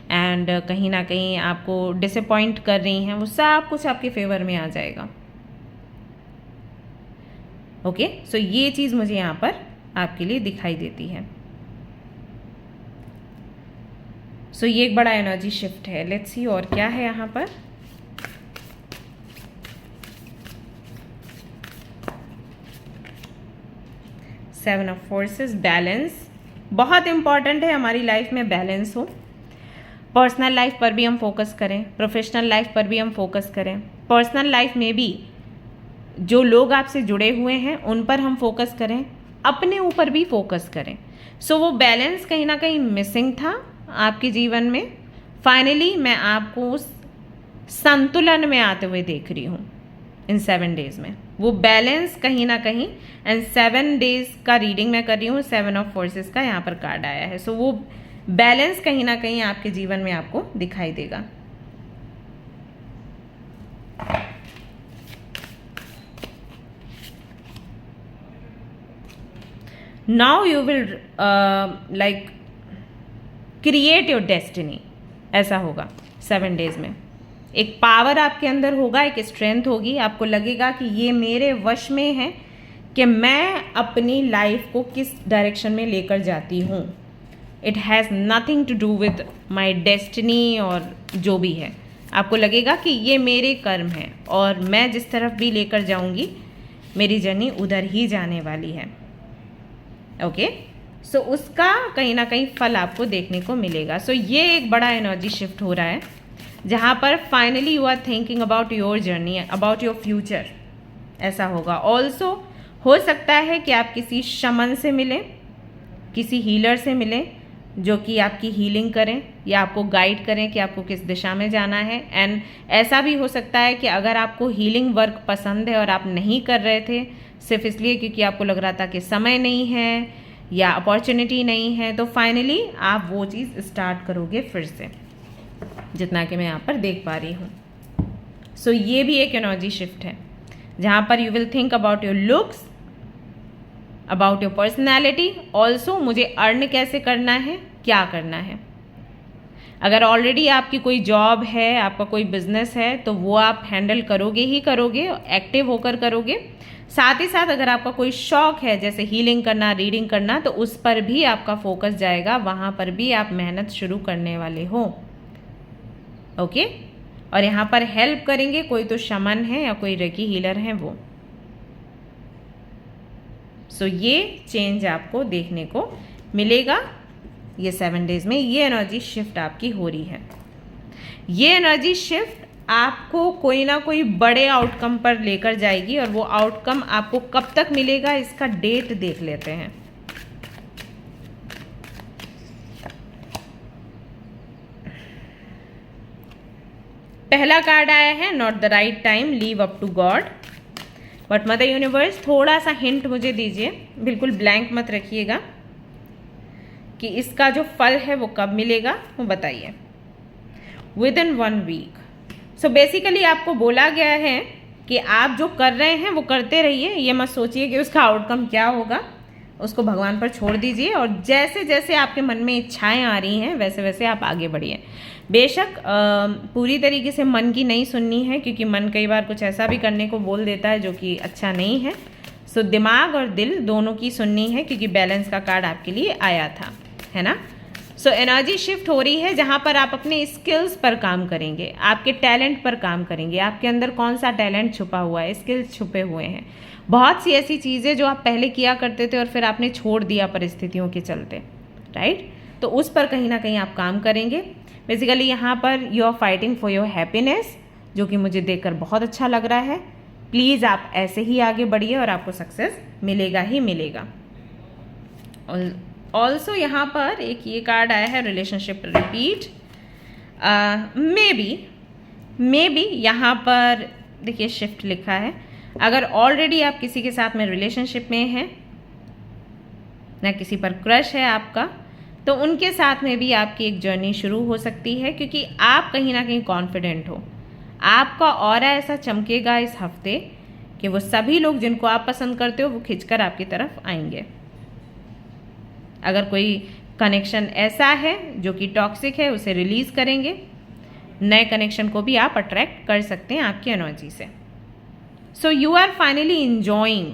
A: एंड कहीं ना कहीं आपको डिसअपॉइंट कर रही हैं, वो सब कुछ आपके फेवर में आ जाएगा। ओके, सो ये चीज़ मुझे यहाँ पर आपके लिए दिखाई देती है। सो ये एक बड़ा एनर्जी शिफ्ट है। लेट्स सी और क्या है यहाँ पर। सेवन ऑफ फोर्सेस, बैलेंस बहुत इंपॉर्टेंट है हमारी लाइफ में, बैलेंस हो। पर्सनल लाइफ पर भी हम फोकस करें, प्रोफेशनल लाइफ पर भी हम फोकस करें। पर्सनल लाइफ में भी जो लोग आपसे जुड़े हुए हैं उन पर हम फोकस करें, अपने ऊपर भी फोकस करें। सो वो बैलेंस कहीं ना कहीं मिसिंग था आपके जीवन में। फाइनली मैं आपको उस संतुलन में आते हुए देख रही हूँ इन 7 डेज में। वो बैलेंस कहीं ना कहीं, एंड 7 डेज का रीडिंग मैं कर रही हूँ, 7 ऑफ फोर्सेस का यहाँ पर कार्ड आया है। सो वो बैलेंस कहीं ना कहीं आपके जीवन में आपको दिखाई देगा। Now you will like create your destiny, ऐसा होगा 7 डेज में। एक पावर आपके अंदर होगा, एक स्ट्रेंथ होगी, आपको लगेगा कि ये मेरे वश में है कि मैं अपनी लाइफ को किस डायरेक्शन में लेकर जाती हूँ। It has nothing to do with my destiny और जो भी है, आपको लगेगा कि ये मेरे कर्म हैं और मैं जिस तरफ भी लेकर जाऊंगी मेरी जर्नी उधर ही जाने वाली है। ओके, सो उसका कहीं ना कहीं फल आपको देखने को मिलेगा। सो ये एक बड़ा एनर्जी शिफ्ट हो रहा है जहाँ पर finally you are thinking about your journey, about your future, ऐसा होगा। ऑल्सो हो सकता है कि आप किसी शमन से मिलें, किसी हीलर से मिलें जो कि आपकी हीलिंग करें या आपको गाइड करें कि आपको किस दिशा में जाना है। एंड ऐसा भी हो सकता है कि अगर आपको हीलिंग वर्क पसंद है और आप नहीं कर रहे थे सिर्फ इसलिए क्योंकि आपको लग रहा था कि समय नहीं है या अपॉर्चुनिटी नहीं है, तो फाइनली आप वो चीज़ स्टार्ट करोगे फिर से, जितना कि मैं यहाँ पर देख पा रही हूँ। सो ये भी एक एनर्जी शिफ्ट है जहाँ पर you will think about your looks, about your personality, also मुझे अर्न कैसे करना है, क्या करना है। अगर ऑलरेडी आपकी कोई जॉब है, आपका कोई बिजनेस है, तो वो आप हैंडल करोगे ही करोगे, एक्टिव होकर करोगे। साथ ही साथ अगर आपका कोई शौक है जैसे हीलिंग करना, रीडिंग करना, तो उस पर भी आपका फोकस जाएगा, वहाँ पर भी आप मेहनत शुरू करने वाले हो। ओके, और यहाँ पर हेल्प करेंगे कोई तो शमन है या कोई रेकी हीलर है वो। सो ये चेंज आपको देखने को मिलेगा ये 7 डेज में। ये एनर्जी शिफ्ट आपकी हो रही है। ये एनर्जी शिफ्ट आपको कोई ना कोई बड़े आउटकम पर लेकर जाएगी और वो आउटकम आपको कब तक मिलेगा इसका डेट देख लेते हैं। पहला कार्ड आया है not the right time, leave up to God. But mother universe थोड़ा सा हिंट मुझे दीजिए, बिल्कुल ब्लैंक मत रखिएगा, कि इसका जो फल है वो कब मिलेगा वो बताइए। Within 1 week. So basically आपको बोला गया है कि आप जो कर रहे हैं वो करते रहिए, ये मत सोचिए कि उसका आउटकम क्या होगा, उसको भगवान पर छोड़ दीजिए और जैसे जैसे आपके मन में इच्छाएं आ रही हैं वैसे वैसे आप आगे बढ़िए। बेशक पूरी तरीके से मन की नहीं सुननी है क्योंकि मन कई बार कुछ ऐसा भी करने को बोल देता है जो कि अच्छा नहीं है। सो दिमाग और दिल दोनों की सुननी है क्योंकि बैलेंस का कार्ड आपके लिए आया था, है ना। सो एनर्जी शिफ्ट हो रही है जहाँ पर आप अपने स्किल्स पर काम करेंगे, आपके टैलेंट पर काम करेंगे। आपके अंदर कौन सा टैलेंट छुपा हुआ है, स्किल्स छुपे हुए हैं। बहुत सी ऐसी चीज़ें जो आप पहले किया करते थे और फिर आपने छोड़ दिया परिस्थितियों के चलते, राइट। तो उस पर कहीं ना कहीं आप काम करेंगे। बेसिकली यहाँ पर you are fighting for your happiness, जो कि मुझे देखकर बहुत अच्छा लग रहा है। प्लीज़ आप ऐसे ही आगे बढ़िए और आपको सक्सेस मिलेगा ही मिलेगा। ऑल्सो यहाँ पर एक ये कार्ड आया है रिलेशनशिप रिपीट। मे बी यहाँ पर देखिए शिफ्ट लिखा है। अगर ऑलरेडी आप किसी के साथ में रिलेशनशिप में हैं ना, किसी पर क्रश है आपका, तो उनके साथ में भी आपकी एक जर्नी शुरू हो सकती है क्योंकि आप कहीं ना कहीं कॉन्फिडेंट हो। आपका ऑरा ऐसा चमकेगा इस हफ्ते कि वो सभी लोग जिनको आप पसंद करते हो वो खिंचकर आपकी तरफ आएंगे। अगर कोई कनेक्शन ऐसा है जो कि टॉक्सिक है उसे रिलीज करेंगे, नए कनेक्शन को भी आप अट्रैक्ट कर सकते हैं आपकी एनर्जी से। So you are finally enjoying,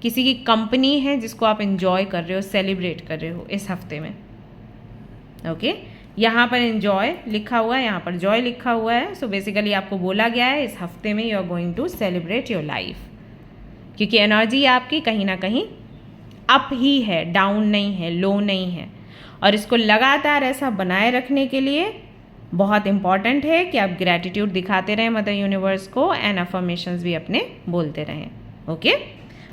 A: किसी की कंपनी है जिसको आप इंजॉय कर रहे हो, सेलिब्रेट कर रहे हो इस हफ्ते में। ओके, यहाँ पर इंजॉय लिखा हुआ है, यहाँ पर जॉय लिखा हुआ है। सो बेसिकली आपको बोला गया है इस हफ्ते में you are going to celebrate your life, क्योंकि एनर्जी आपकी कहीं ना कहीं अप ही है, डाउन नहीं है, लो नहीं है। और इसको लगातार ऐसा बनाए रखने के लिए बहुत इंपॉर्टेंट है कि आप ग्रैटिट्यूड दिखाते रहें मदर यूनिवर्स को एंड अफर्मेशंस भी अपने बोलते रहें। ओके,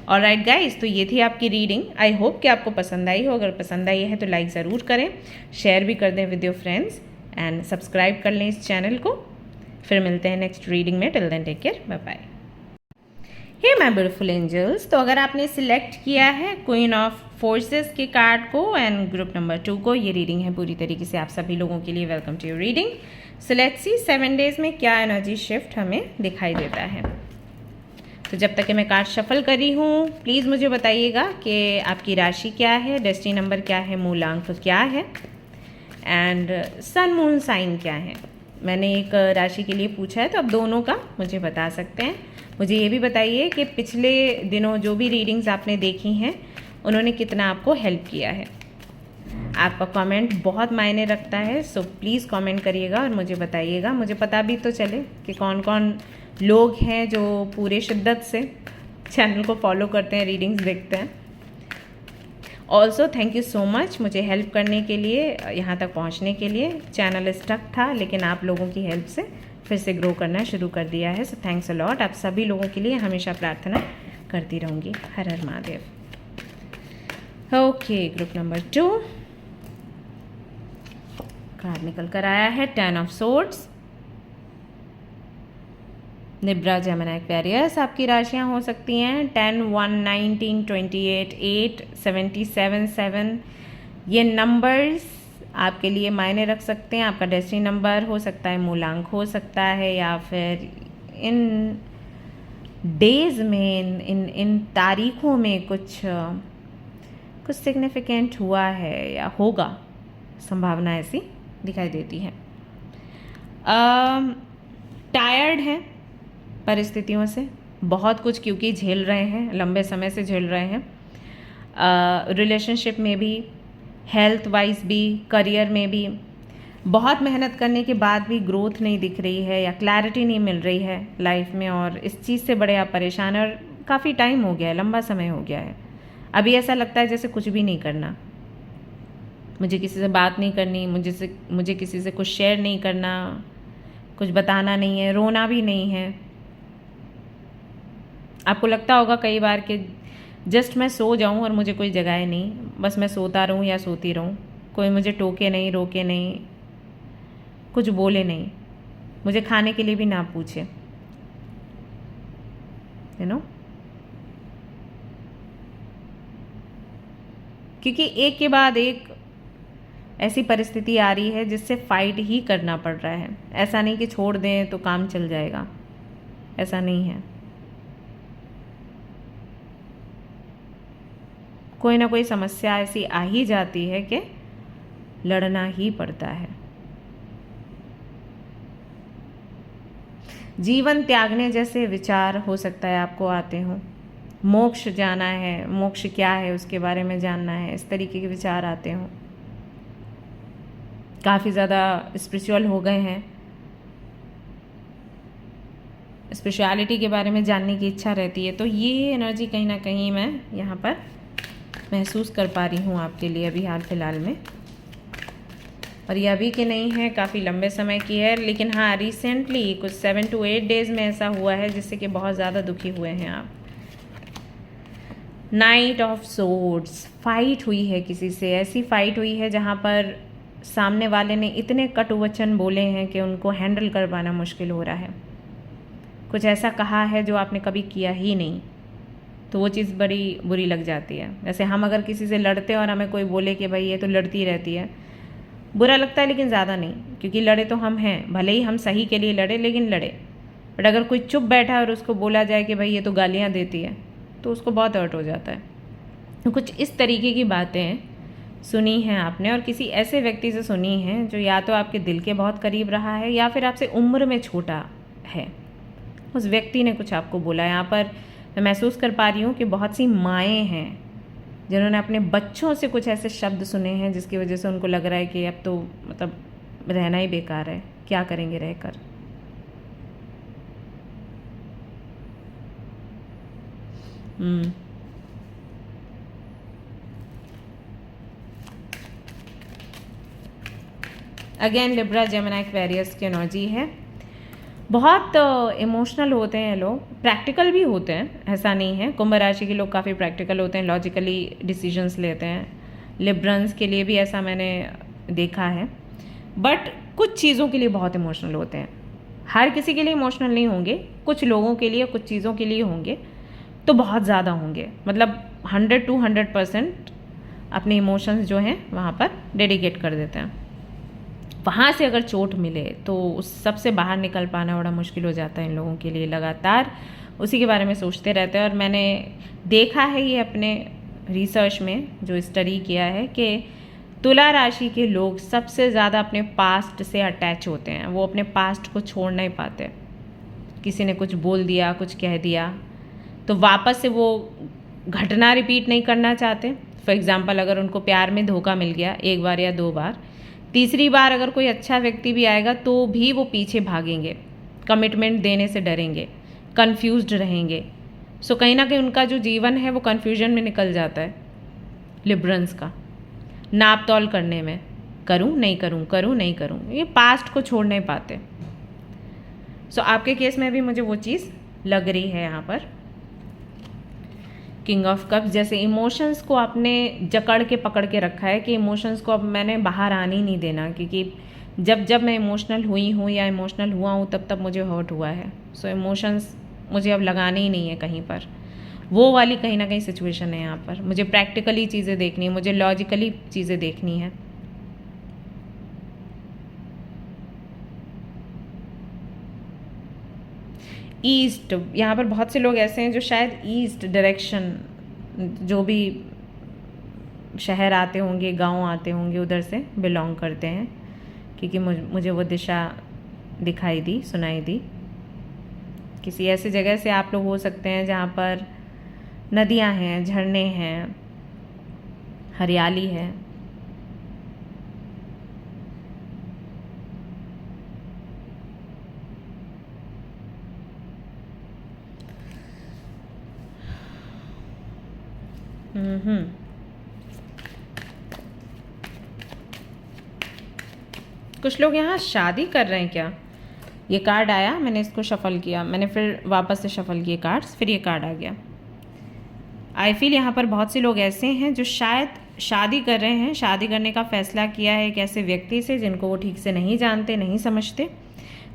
A: ऑलराइट गाइस, तो ये थी आपकी रीडिंग। आई होप कि आपको पसंद आई हो। अगर पसंद आई है तो लाइक ज़रूर करें, शेयर भी कर दें with your friends and subscribe कर लें इस चैनल को। फिर मिलते हैं नेक्स्ट रीडिंग में। Till then take care, bye bye. Hey my beautiful angels, तो अगर आपने सिलेक्ट किया है क्वीन ऑफ फोर्सेस के कार्ड को एंड ग्रुप नंबर 2 को, ये रीडिंग है पूरी तरीके से आप सभी लोगों के लिए। Welcome to your reading. So let's see 7 days में क्या एनर्जी शिफ्ट हमें दिखाई देता है। तो जब तक कि मैं कार्ड शफल कर रही हूँ, प्लीज़ मुझे बताइएगा कि आपकी राशि क्या है, डेस्टिनी नंबर क्या है, मूलांक क्या है एंड सन मून साइन क्या है। मैंने एक राशि के लिए पूछा है तो आप दोनों का मुझे बता सकते हैं। मुझे ये भी बताइए कि पिछले दिनों जो भी रीडिंग्स आपने देखी हैं उन्होंने कितना आपको हेल्प किया है। आपका कमेंट बहुत मायने रखता है, सो प्लीज़ कमेंट करिएगा और मुझे बताइएगा, मुझे पता भी तो चले कि कौन कौन लोग हैं जो पूरे शिद्दत से चैनल को फॉलो करते हैं, रीडिंग्स देखते हैं। Also thank you so much मुझे हेल्प करने के लिए, यहाँ तक पहुँचने के लिए। चैनल स्टक था लेकिन आप लोगों की हेल्प से फिर से ग्रो करना शुरू कर दिया है, सो थैंक्स अ लॉट। आप सभी लोगों के लिए हमेशा प्रार्थना करती रहूँगी। हर हर Mahadev. Okay, group number 2 card निकल कर आया है 10 of swords. Libra, Gemini, Aquarius आपकी राशियां हो सकती हैं। 10, 1, 19, 28, 8, 77, 7 ये नंबर्स आपके लिए मायने रख सकते हैं। आपका डेस्टिनी नंबर हो सकता है, मूलांक हो सकता है, या फिर इन डेज में, इन तारीखों में कुछ सिग्निफिकेंट हुआ है या होगा, संभावना ऐसी दिखाई देती है। टायर्ड हैं परिस्थितियों से बहुत कुछ, क्योंकि झेल रहे हैं, लंबे समय से झेल रहे हैं। रिलेशनशिप में भी, हेल्थ वाइज भी, करियर में भी बहुत मेहनत करने के बाद भी ग्रोथ नहीं दिख रही है या क्लैरिटी नहीं मिल रही है लाइफ में, और इस चीज़ से बड़े आप परेशान हैं और काफ़ी टाइम हो गया है, लंबा समय हो गया है। अभी ऐसा लगता है जैसे कुछ भी नहीं करना, मुझे किसी से बात नहीं करनी, मुझे किसी से कुछ शेयर नहीं करना, कुछ बताना नहीं है, रोना भी नहीं है। आपको लगता होगा कई बार कि जस्ट मैं सो जाऊं और मुझे कोई जगाए नहीं, बस मैं सोता रहूं या सोती रहूं, कोई मुझे टोके नहीं, रोके नहीं, कुछ बोले नहीं, मुझे खाने के लिए भी ना पूछे, यू नो। क्योंकि एक के बाद एक ऐसी परिस्थिति आ रही है जिससे फाइट ही करना पड़ रहा है। ऐसा नहीं कि छोड़ दें तो काम चल जाएगा, ऐसा नहीं है। कोई ना कोई समस्या ऐसी आ ही जाती है कि लड़ना ही पड़ता है। जीवन त्यागने जैसे विचार हो सकता है आपको आते हों, मोक्ष जाना है, मोक्ष क्या है उसके बारे में जानना है, इस तरीके के विचार आते हों। काफ़ी ज़्यादा स्पिरिचुअल हो गए हैं, स्पिरिचुअलिटी के बारे में जानने की इच्छा रहती है, तो ये एनर्जी कहीं ना कहीं मैं यहाँ पर महसूस कर पा रही हूँ आपके लिए अभी हाल फिलहाल में। और ये अभी की नहीं है, काफ़ी लंबे समय की है, लेकिन हाँ रिसेंटली कुछ 7 to 8 डेज़ में ऐसा हुआ है जिससे कि बहुत ज़्यादा दुखी हुए हैं आप। नाइट ऑफ सोर्ड्स, फाइट हुई है किसी से, ऐसी फाइट हुई है जहाँ पर सामने वाले ने इतने कटु वचन बोले हैं कि उनको हैंडल कर पाना मुश्किल हो रहा है। कुछ ऐसा कहा है जो आपने कभी किया ही नहीं, तो वो चीज़ बड़ी बुरी लग जाती है। जैसे हम अगर किसी से लड़ते हैं और हमें कोई बोले कि भाई ये तो लड़ती रहती है, बुरा लगता है लेकिन ज़्यादा नहीं, क्योंकि लड़े तो हम हैं, भले ही हम सही के लिए लड़े लेकिन लड़े। बट अगर कोई चुप बैठा है और उसको बोला जाए कि भाई ये तो गालियाँ देती है, तो उसको बहुत हर्ट हो जाता है। तो कुछ इस तरीके की बातें सुनी हैं आपने, और किसी ऐसे व्यक्ति से सुनी हैं जो या तो आपके दिल के बहुत करीब रहा है या फिर आपसे उम्र में छोटा है। उस व्यक्ति ने कुछ आपको बोला। यहाँ पर मैं महसूस कर पा रही हूँ कि बहुत सी माएँ हैं जिन्होंने अपने बच्चों से कुछ ऐसे शब्द सुने हैं जिसकी वजह से उनको लग रहा है कि अब तो मतलब रहना ही बेकार है, क्या करेंगे रहकर। अगेन लिब्रा, जेमिनी, एक्वेरियस की एनर्जी है। बहुत इमोशनल होते हैं लोग, प्रैक्टिकल भी होते हैं, ऐसा नहीं है। कुंभ राशि के लोग काफ़ी प्रैक्टिकल होते हैं, लॉजिकली डिसीजंस लेते हैं। लिब्रंस के लिए भी ऐसा मैंने देखा है, बट कुछ चीज़ों के लिए बहुत इमोशनल होते हैं। हर किसी के लिए इमोशनल नहीं होंगे, कुछ लोगों के लिए, कुछ चीज़ों के लिए होंगे, तो बहुत ज़्यादा होंगे। मतलब 100 to 100% अपने इमोशंस जो हैं वहाँ पर डेडिकेट कर देते हैं। वहाँ से अगर चोट मिले तो उस सबसे बाहर निकल पाना बड़ा मुश्किल हो जाता है इन लोगों के लिए। लगातार उसी के बारे में सोचते रहते हैं। और मैंने देखा है ये अपने रिसर्च में जो स्टडी किया है कि तुला राशि के लोग सबसे ज़्यादा अपने पास्ट से अटैच होते हैं। वो अपने पास्ट को छोड़ नहीं पाते। किसी ने कुछ बोल दिया, कुछ कह दिया, तो वापस से वो घटना रिपीट नहीं करना चाहते। फॉर एग्ज़ाम्पल, अगर उनको प्यार में धोखा मिल गया 1 बार या 2 बार, तीसरी बार अगर कोई अच्छा व्यक्ति भी आएगा तो भी वो पीछे भागेंगे, कमिटमेंट देने से डरेंगे, कन्फ्यूज्ड रहेंगे। सो कहीं ना कहीं उनका जो जीवन है वो कन्फ्यूजन में निकल जाता है। लिब्रंस का नाप तोल करने में, करूं नहीं करूं, करूं नहीं करूं, ये पास्ट को छोड़ नहीं पाते। सो आपके केस में भी मुझे वो चीज़ लग रही है यहाँ पर। किंग ऑफ कप्स, जैसे इमोशंस को आपने जकड़ के पकड़ के रखा है कि इमोशंस को अब मैंने बाहर आने ही नहीं देना, क्योंकि जब जब मैं इमोशनल हुई हूँ या इमोशनल हुआ हूँ तब तब मुझे हर्ट हुआ है। सो इमोशंस मुझे अब लगाने ही नहीं है कहीं पर। वो वाली कहीं ना कहीं सिचुएशन है यहाँ पर। मुझे प्रैक्टिकली चीज़ें देखनी है, मुझे लॉजिकली चीज़ें देखनी है। ईस्ट, यहाँ पर बहुत से लोग ऐसे हैं जो शायद ईस्ट डायरेक्शन, जो भी शहर आते होंगे, गांव आते होंगे, उधर से बिलोंग करते हैं, क्योंकि मुझे वो दिशा दिखाई दी, सुनाई दी। किसी ऐसी जगह से आप लोग हो सकते हैं जहाँ पर नदियाँ हैं, झरने हैं, हरियाली है। कुछ लोग यहाँ शादी कर रहे हैं क्या? ये कार्ड आया, मैंने इसको शफल किया, मैंने फिर वापस से शफल किए कार्ड्स, फिर ये कार्ड आ गया। आई फील यहाँ पर बहुत से लोग ऐसे हैं जो शायद शादी कर रहे हैं, शादी करने का फैसला किया है एक ऐसे व्यक्ति से जिनको वो ठीक से नहीं जानते, नहीं समझते,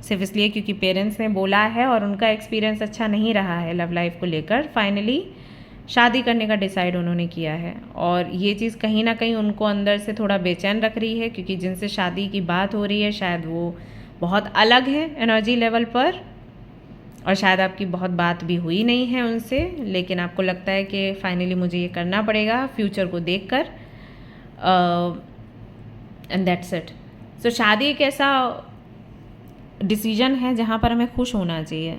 A: सिर्फ इसलिए क्योंकि पेरेंट्स ने बोला है और उनका एक्सपीरियंस अच्छा नहीं रहा है लव लाइफ को लेकर। फाइनली शादी करने का डिसाइड उन्होंने किया है, और ये चीज़ कहीं ना कहीं उनको अंदर से थोड़ा बेचैन रख रही है, क्योंकि जिनसे शादी की बात हो रही है शायद वो बहुत अलग है एनर्जी लेवल पर, और शायद आपकी बहुत बात भी हुई नहीं है उनसे, लेकिन आपको लगता है कि फाइनली मुझे ये करना पड़ेगा फ्यूचर को देखकर, एंड दैट्स इट। सो शादी एक ऐसा डिसीजन है जहाँ पर हमें खुश होना चाहिए,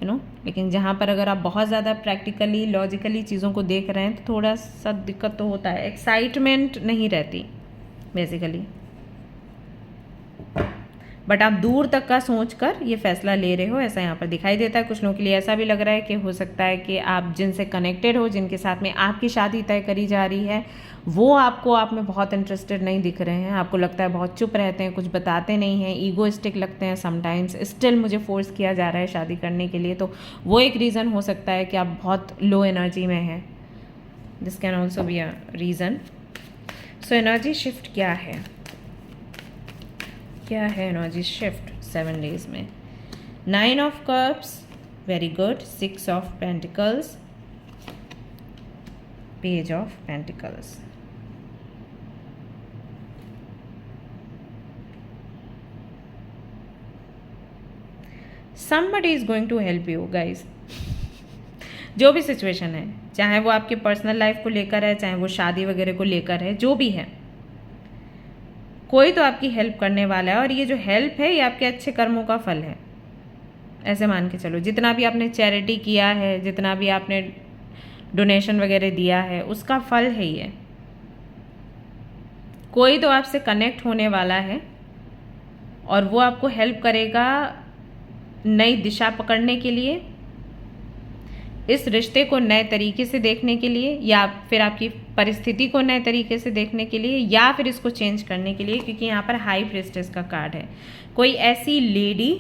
A: यू नो, लेकिन जहाँ पर अगर आप बहुत ज़्यादा प्रैक्टिकली लॉजिकली चीज़ों को देख रहे हैं तो थोड़ा सा दिक्कत तो होता है, एक्साइटमेंट नहीं रहती बेसिकली। बट आप दूर तक का सोच कर ये फैसला ले रहे हो, ऐसा यहाँ पर दिखाई देता है। कुछ लोगों के लिए ऐसा भी लग रहा है कि हो सकता है कि आप जिनसे कनेक्टेड हो, जिनके साथ में आपकी शादी तय करी जा रही है, वो आपको आप में बहुत इंटरेस्टेड नहीं दिख रहे हैं। आपको लगता है बहुत चुप रहते हैं, कुछ बताते नहीं हैं, ईगोइस्टिक लगते हैं समटाइम्स, स्टिल मुझे फोर्स किया जा रहा है शादी करने के लिए। तो वो एक रीज़न हो सकता है कि आप बहुत लो एनर्जी में हैं। This can also be a reason. So energy shift क्या है, क्या है एनर्जी शिफ्ट 7 डेज में? 9 of cups, very good. 6 of pentacles, page of pentacles. somebody is going to help you guys। जो भी सिचुएशन है, चाहे वो आपके पर्सनल लाइफ को लेकर है, चाहे वो शादी वगैरह को लेकर है, जो भी है, कोई तो आपकी हेल्प करने वाला है, और ये जो हेल्प है ये आपके अच्छे कर्मों का फल है। ऐसे मान के चलो, जितना भी आपने चैरिटी किया है, जितना भी आपने डोनेशन वगैरह दिया है, उसका फल है ये। कोई तो आपसे कनेक्ट होने वाला है और वो आपको हेल्प करेगा नई दिशा पकड़ने के लिए, इस रिश्ते को नए तरीके से देखने के लिए, या फिर आपकी परिस्थिति को नए तरीके से देखने के लिए, या फिर इसको चेंज करने के लिए, क्योंकि यहाँ पर हाई प्रीस्टेस का कार्ड है। कोई ऐसी लेडी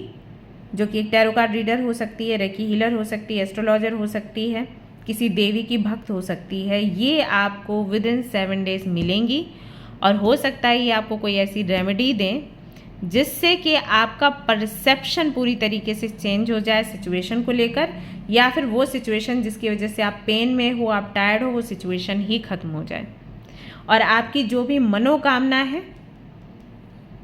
A: जो कि एक टैरो कार्ड रीडर हो सकती है, रेकी हीलर हो सकती है, एस्ट्रोलॉजर हो सकती है, किसी देवी की भक्त हो सकती है, ये आपको विद इन 7 डेज मिलेंगी। और हो सकता है ये आपको कोई ऐसी रेमेडी दें जिससे कि आपका परसेप्शन पूरी तरीके से चेंज हो जाए सिचुएशन को लेकर, या फिर वो सिचुएशन जिसकी वजह से आप पेन में हो, आप टायर्ड हो, वो सिचुएशन ही ख़त्म हो जाए, और आपकी जो भी मनोकामना है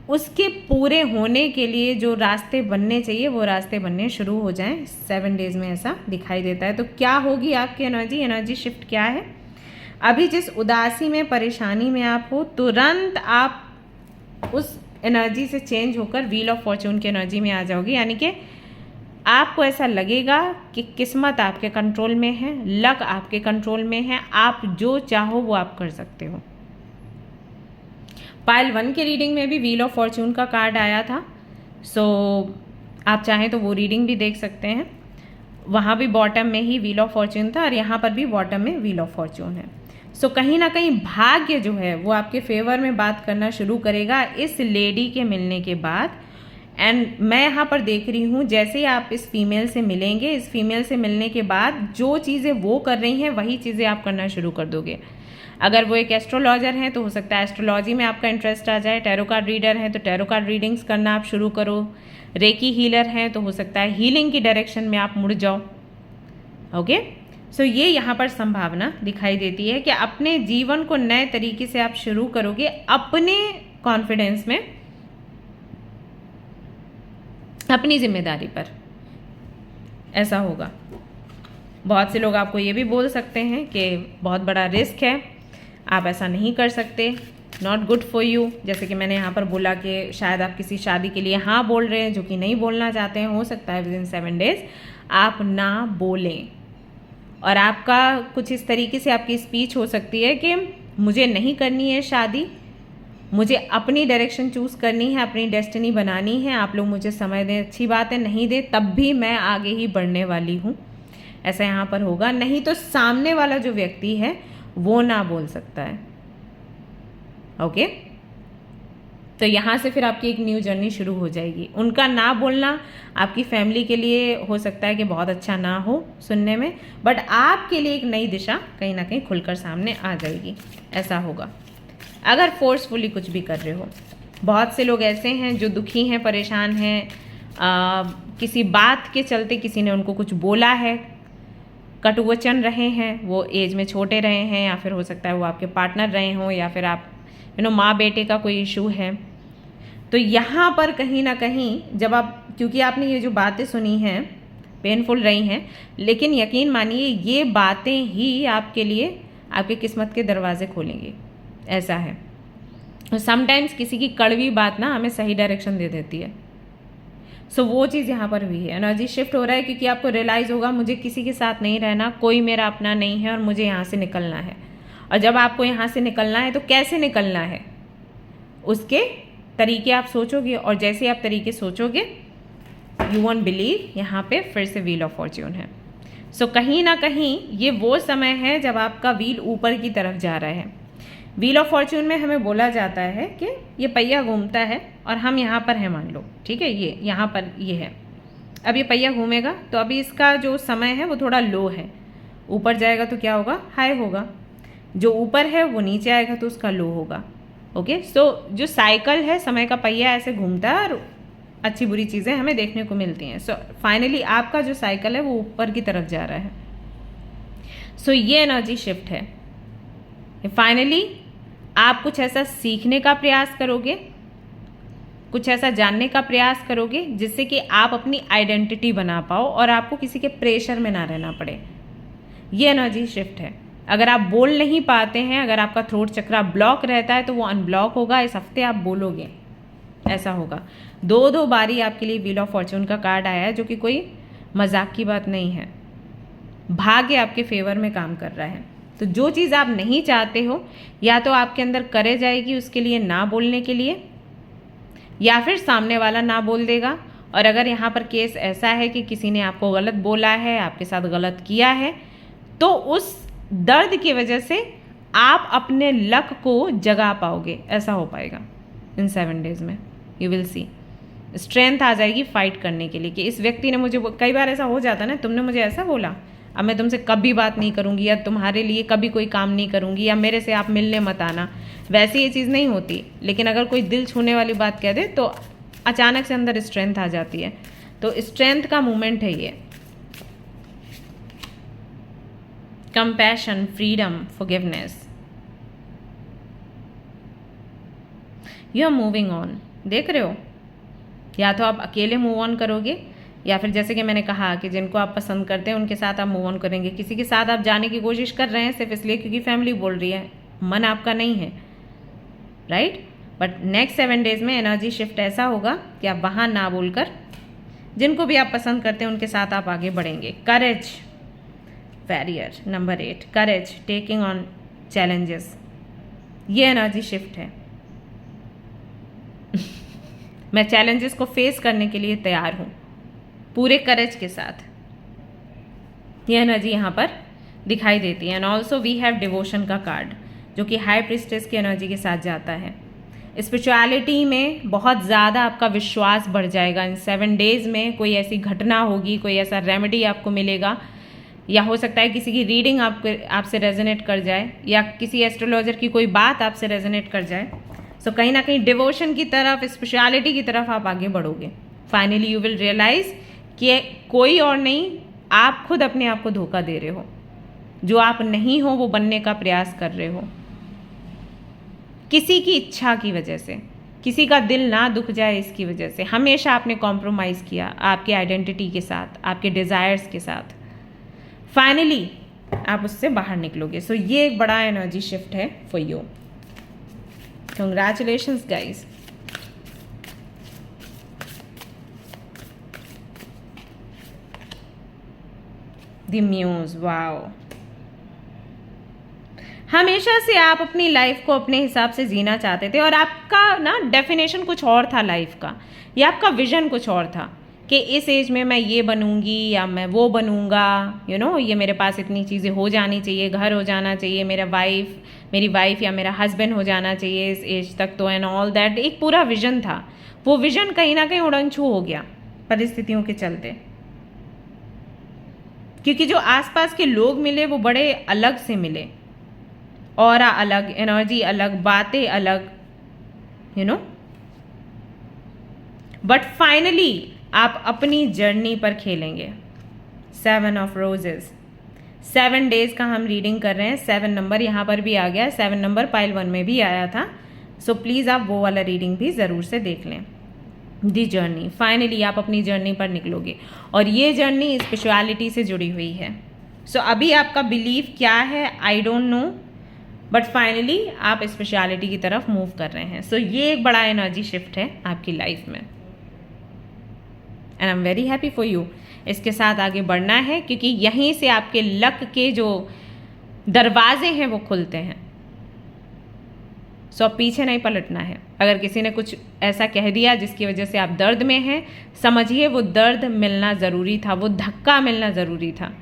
A: उसके पूरे होने के लिए जो रास्ते बनने चाहिए वो रास्ते बनने शुरू हो जाएं 7 डेज में, ऐसा दिखाई देता है। तो क्या होगी आपकी एनर्जी, एनर्जी शिफ्ट क्या है? अभी जिस उदासी में, परेशानी में आप हो, तुरंत आप उस एनर्जी से चेंज होकर व्हील ऑफ फॉर्च्यून की एनर्जी में आ जाओगी, यानी कि आपको ऐसा लगेगा कि किस्मत आपके कंट्रोल में है, लक आपके कंट्रोल में है, आप जो चाहो वो आप कर सकते हो। पाइल 1 के रीडिंग में भी व्हील ऑफ फॉर्च्यून का कार्ड आया था, सो आप चाहें तो वो रीडिंग भी देख सकते हैं। वहाँ भी बॉटम में ही व्हील ऑफ फॉर्च्यून था और यहाँ पर भी बॉटम में व्हील ऑफ फॉर्च्यून है। सो कहीं ना कहीं भाग्य जो है वो आपके फेवर में बात करना शुरू करेगा इस लेडी के मिलने के बाद। एंड मैं यहाँ पर देख रही हूँ जैसे ही आप इस फीमेल से मिलेंगे, इस फीमेल से मिलने के बाद जो चीज़ें वो कर रही हैं वही चीज़ें आप करना शुरू कर दोगे। अगर वो एक एस्ट्रोलॉजर हैं तो हो सकता है एस्ट्रोलॉजी में आपका इंटरेस्ट आ जाए, टैरो कार्ड रीडर हैं तो टैरो कार्ड रीडिंग्स करना आप शुरू करो, रेकी हीलर हैं तो हो सकता है हीलिंग की डायरेक्शन में आप मुड़ जाओ। ओके, सो ये यहाँ पर संभावना दिखाई देती है कि अपने जीवन को नए तरीके से आप शुरू करोगे, अपने कॉन्फिडेंस में, अपनी जिम्मेदारी पर। ऐसा होगा। बहुत से लोग आपको ये भी बोल सकते हैं कि बहुत बड़ा रिस्क है, आप ऐसा नहीं कर सकते, नॉट गुड फॉर यू। जैसे कि मैंने यहाँ पर बोला कि शायद आप किसी शादी के लिए हाँ बोल रहे हैं जो कि नहीं बोलना चाहते हैं। हो सकता है विदिन 7 डेज आप ना बोलें और आपका कुछ इस तरीके से आपकी स्पीच हो सकती है कि मुझे नहीं करनी है शादी, मुझे अपनी डायरेक्शन चूज़ करनी है, अपनी डेस्टिनी बनानी है, आप लोग मुझे समय दें, अच्छी बात है, नहीं दें तब भी मैं आगे ही बढ़ने वाली हूँ। ऐसा यहाँ पर होगा। नहीं तो सामने वाला जो व्यक्ति है वो ना बोल सकता है। ओके, तो यहाँ से फिर आपकी एक न्यू जर्नी शुरू हो जाएगी। उनका ना बोलना आपकी फैमिली के लिए हो सकता है कि बहुत अच्छा ना हो सुनने में, बट आपके लिए एक नई दिशा कहीं ना कहीं खुलकर सामने आ जाएगी। ऐसा होगा अगर फोर्सफुली कुछ भी कर रहे हो। बहुत से लोग ऐसे हैं जो दुखी हैं, परेशान हैं, किसी बात के चलते किसी ने उनको कुछ बोला है, कटुवचन रहे हैं, वो एज में छोटे रहे हैं, या फिर हो सकता है वो आपके पार्टनर रहे हों, या फिर आप माँ बेटे का कोई इशू है। तो यहाँ पर कहीं ना कहीं जब आप, क्योंकि आपने ये जो बातें सुनी हैं पेनफुल रही हैं, लेकिन यकीन मानिए ये बातें ही आपके लिए आपके किस्मत के दरवाजे खोलेंगी। ऐसा है। समटाइम्स किसी की कड़वी बात ना हमें सही डायरेक्शन दे देती है। सो वो चीज़ यहाँ पर भी है। एनर्जी शिफ्ट हो रहा है क्योंकि आपको रियलाइज़ होगा मुझे किसी के साथ नहीं रहना, कोई मेरा अपना नहीं है और मुझे यहाँ से निकलना है। और जब आपको यहाँ से निकलना है तो कैसे निकलना है उसके तरीके आप सोचोगे, और जैसे आप तरीके सोचोगे यू वोंट बिलीव, यहाँ पे फिर से व्हील ऑफ फॉर्च्यून है। सो कहीं ना कहीं ये वो समय है जब आपका व्हील ऊपर की तरफ जा रहा है। व्हील ऑफ फॉर्च्यून में हमें बोला जाता है कि ये पहिया घूमता है और हम यहाँ पर हैं, मान लो, ठीक है, ये यहाँ पर ये है। अब ये पहिया घूमेगा तो अभी इसका जो समय है वो थोड़ा लो है, ऊपर जाएगा तो क्या होगा, हाई होगा। जो ऊपर है वो नीचे आएगा तो उसका लो होगा। ओके, सो जो साइकिल है, समय का पहिया ऐसे घूमता है और अच्छी बुरी चीज़ें हमें देखने को मिलती हैं। सो फाइनली आपका जो साइकिल है वो ऊपर की तरफ जा रहा है। सो ये एनर्जी शिफ्ट है। फाइनली आप कुछ ऐसा सीखने का प्रयास करोगे, कुछ ऐसा जानने का प्रयास करोगे जिससे कि आप अपनी आइडेंटिटी बना पाओ और आपको किसी के प्रेशर में ना रहना पड़े। ये एनर्जी शिफ्ट है। अगर आप बोल नहीं पाते हैं, अगर आपका थ्रोट चक्रा ब्लॉक रहता है तो वो अनब्लॉक होगा। इस हफ्ते आप बोलोगे, ऐसा होगा। 2 बारी आपके लिए व्हील ऑफ फॉर्च्यून का कार्ड आया है, जो कि कोई मजाक की बात नहीं है। भाग्य आपके फेवर में काम कर रहा है। तो जो चीज़ आप नहीं चाहते हो, या तो आपके अंदर करे जाएगी उसके लिए ना बोलने के लिए, या फिर सामने वाला ना बोल देगा। और अगर यहाँ पर केस ऐसा है कि किसी ने आपको गलत बोला है, आपके साथ गलत किया है, तो उस दर्द की वजह से आप अपने लक को जगा पाओगे। ऐसा हो पाएगा इन 7 डेज में। यू विल सी स्ट्रेंथ आ जाएगी फाइट करने के लिए कि इस व्यक्ति ने मुझे, कई बार ऐसा हो जाता है ना, तुमने मुझे ऐसा बोला, अब मैं तुमसे कभी बात नहीं करूँगी, या तुम्हारे लिए कभी कोई काम नहीं करूँगी, या मेरे से आप मिलने मत आना। वैसे ये चीज़ नहीं होती, लेकिन अगर कोई दिल छूने वाली बात कह दे तो अचानक से अंदर स्ट्रेंथ आ जाती है। तो स्ट्रेंथ का मूवमेंट है ये। Compassion, freedom, forgiveness. You are moving on. देख रहे हो, या तो आप अकेले मूव ऑन करोगे, या फिर जैसे कि मैंने कहा कि जिनको आप पसंद करते हैं उनके साथ आप मूव ऑन करेंगे। किसी के साथ आप जाने की कोशिश कर रहे हैं सिर्फ इसलिए क्योंकि फैमिली बोल रही है, मन आपका नहीं है, राइट। बट नेक्स्ट 7 डेज में एनर्जी शिफ्ट ऐसा होगा कि आप वहाँ ना बोलकर जिनको भी आप पसंद करते हैं उनके साथ आप आगे बढ़ेंगे। Courage, warrior number 8, courage, taking on challenges, ये एनर्जी शिफ्ट है। मैं चैलेंजेस को फेस करने के लिए तैयार हूँ पूरे करेज के साथ, ये एनर्जी यहाँ पर दिखाई देती है। And also we have devotion का कार्ड जो कि हाई प्रिस्टेस की एनर्जी के साथ जाता है। स्पिरिचुअलिटी में बहुत ज़्यादा आपका विश्वास बढ़ जाएगा। इन 7 डेज में कोई ऐसी घटना होगी, कोई ऐसा रेमेडी आपको मिलेगा, या हो सकता है किसी की रीडिंग आपसे रेजोनेट कर जाए, या किसी एस्ट्रोलॉजर की कोई बात आपसे रेजोनेट कर जाए। सो कहीं ना कहीं डिवोशन की तरफ, स्पिरिचुअलिटी की तरफ आप आगे बढ़ोगे। फाइनली यू विल रियलाइज कि कोई और नहीं, आप खुद अपने आप को धोखा दे रहे हो। जो आप नहीं हो वो बनने का प्रयास कर रहे हो, किसी की इच्छा की वजह से, किसी का दिल ना दुख जाए इसकी वजह से। हमेशा आपने कॉम्प्रोमाइज़ किया आपकी आइडेंटिटी के साथ, आपके डिज़ायर्स के साथ। फाइनली आप उससे बाहर निकलोगे। सो ये एक बड़ा एनर्जी शिफ्ट है for you. Congratulations guys. The muse, wow. हमेशा से आप अपनी लाइफ को अपने हिसाब से जीना चाहते थे, और आपका ना डेफिनेशन कुछ और था लाइफ का, या आपका विजन कुछ और था कि इस एज में मैं ये बनूंगी या मैं वो बनूंगा, ये मेरे पास इतनी चीज़ें हो जानी चाहिए, घर हो जाना चाहिए, मेरी वाइफ या मेरा हस्बैंड हो जाना चाहिए इस एज तक तो, एंड ऑल दैट। एक पूरा विजन था। वो विजन कहीं ना कहीं उड़नछू हो गया परिस्थितियों के चलते, क्योंकि जो आसपास के लोग मिले वो बड़े अलग से मिले, ऑरा अलग, एनर्जी अलग, बातें अलग, बट फाइनली आप अपनी जर्नी पर खेलेंगे। 7 ऑफ रोजेस, 7 डेज का हम रीडिंग कर रहे हैं। 7 नंबर यहाँ पर भी आ गया, 7 नंबर पाइल 1 में भी आया था। सो प्लीज़ आप वो वाला रीडिंग भी ज़रूर से देख लें। दी जर्नी, फाइनली आप अपनी जर्नी पर निकलोगे, और ये जर्नी स्पिरिचुअलिटी से जुड़ी हुई है। सो अभी आपका बिलीफ क्या है I don't know, but finally आप स्पिरिचुअलिटी की तरफ मूव कर रहे हैं। सो ये एक बड़ा एनर्जी शिफ्ट है आपकी लाइफ में, and I am very happy for you. इसके साथ आगे बढ़ना है, क्योंकि यहीं से आपके लक के जो दरवाजे हैं वो खुलते हैं। सो अब पीछे नहीं पलटना है। अगर किसी ने कुछ ऐसा कह दिया जिसकी वजह से आप दर्द में हैं, समझिए वो दर्द मिलना ज़रूरी था, वो धक्का मिलना ज़रूरी था।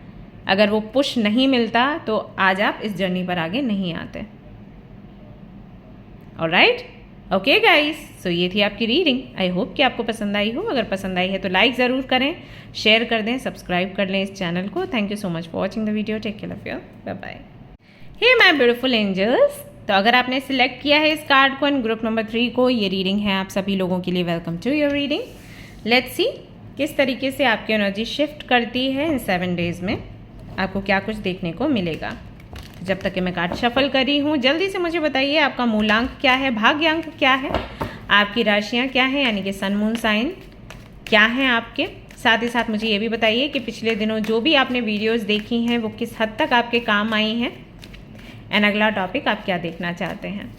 A: अगर वो पुश नहीं मिलता तो आज आप इस जर्नी पर आगे नहीं आते। ऑलराइट, ओके गाइस, सो ये थी आपकी रीडिंग। आई होप कि आपको पसंद आई हो। अगर पसंद आई है तो लाइक ज़रूर करें, शेयर कर दें, सब्सक्राइब कर लें इस चैनल को। Thank you so much for watching the video. Take care of your, bye bye. Hey my beautiful angels, तो अगर आपने सिलेक्ट किया है इस कार्ड को एंड ग्रुप नंबर 3 को, ये रीडिंग है आप सभी लोगों के लिए। Welcome to your reading. Let's see किस तरीके से आपकी एनर्जी शिफ्ट करती है इन 7 डेज में, आपको क्या कुछ देखने को मिलेगा। जब तक कि मैं कार्ड शफल कर रही हूँ, जल्दी से मुझे बताइए आपका मूलांक क्या है, भाग्यांक क्या है, आपकी राशियाँ क्या हैं, यानी कि सन मून साइन क्या हैं आपके। साथ ही साथ मुझे ये भी बताइए कि पिछले दिनों जो भी आपने वीडियोस देखी हैं वो किस हद तक आपके काम आई हैं, एंड अगला टॉपिक आप क्या देखना चाहते हैं।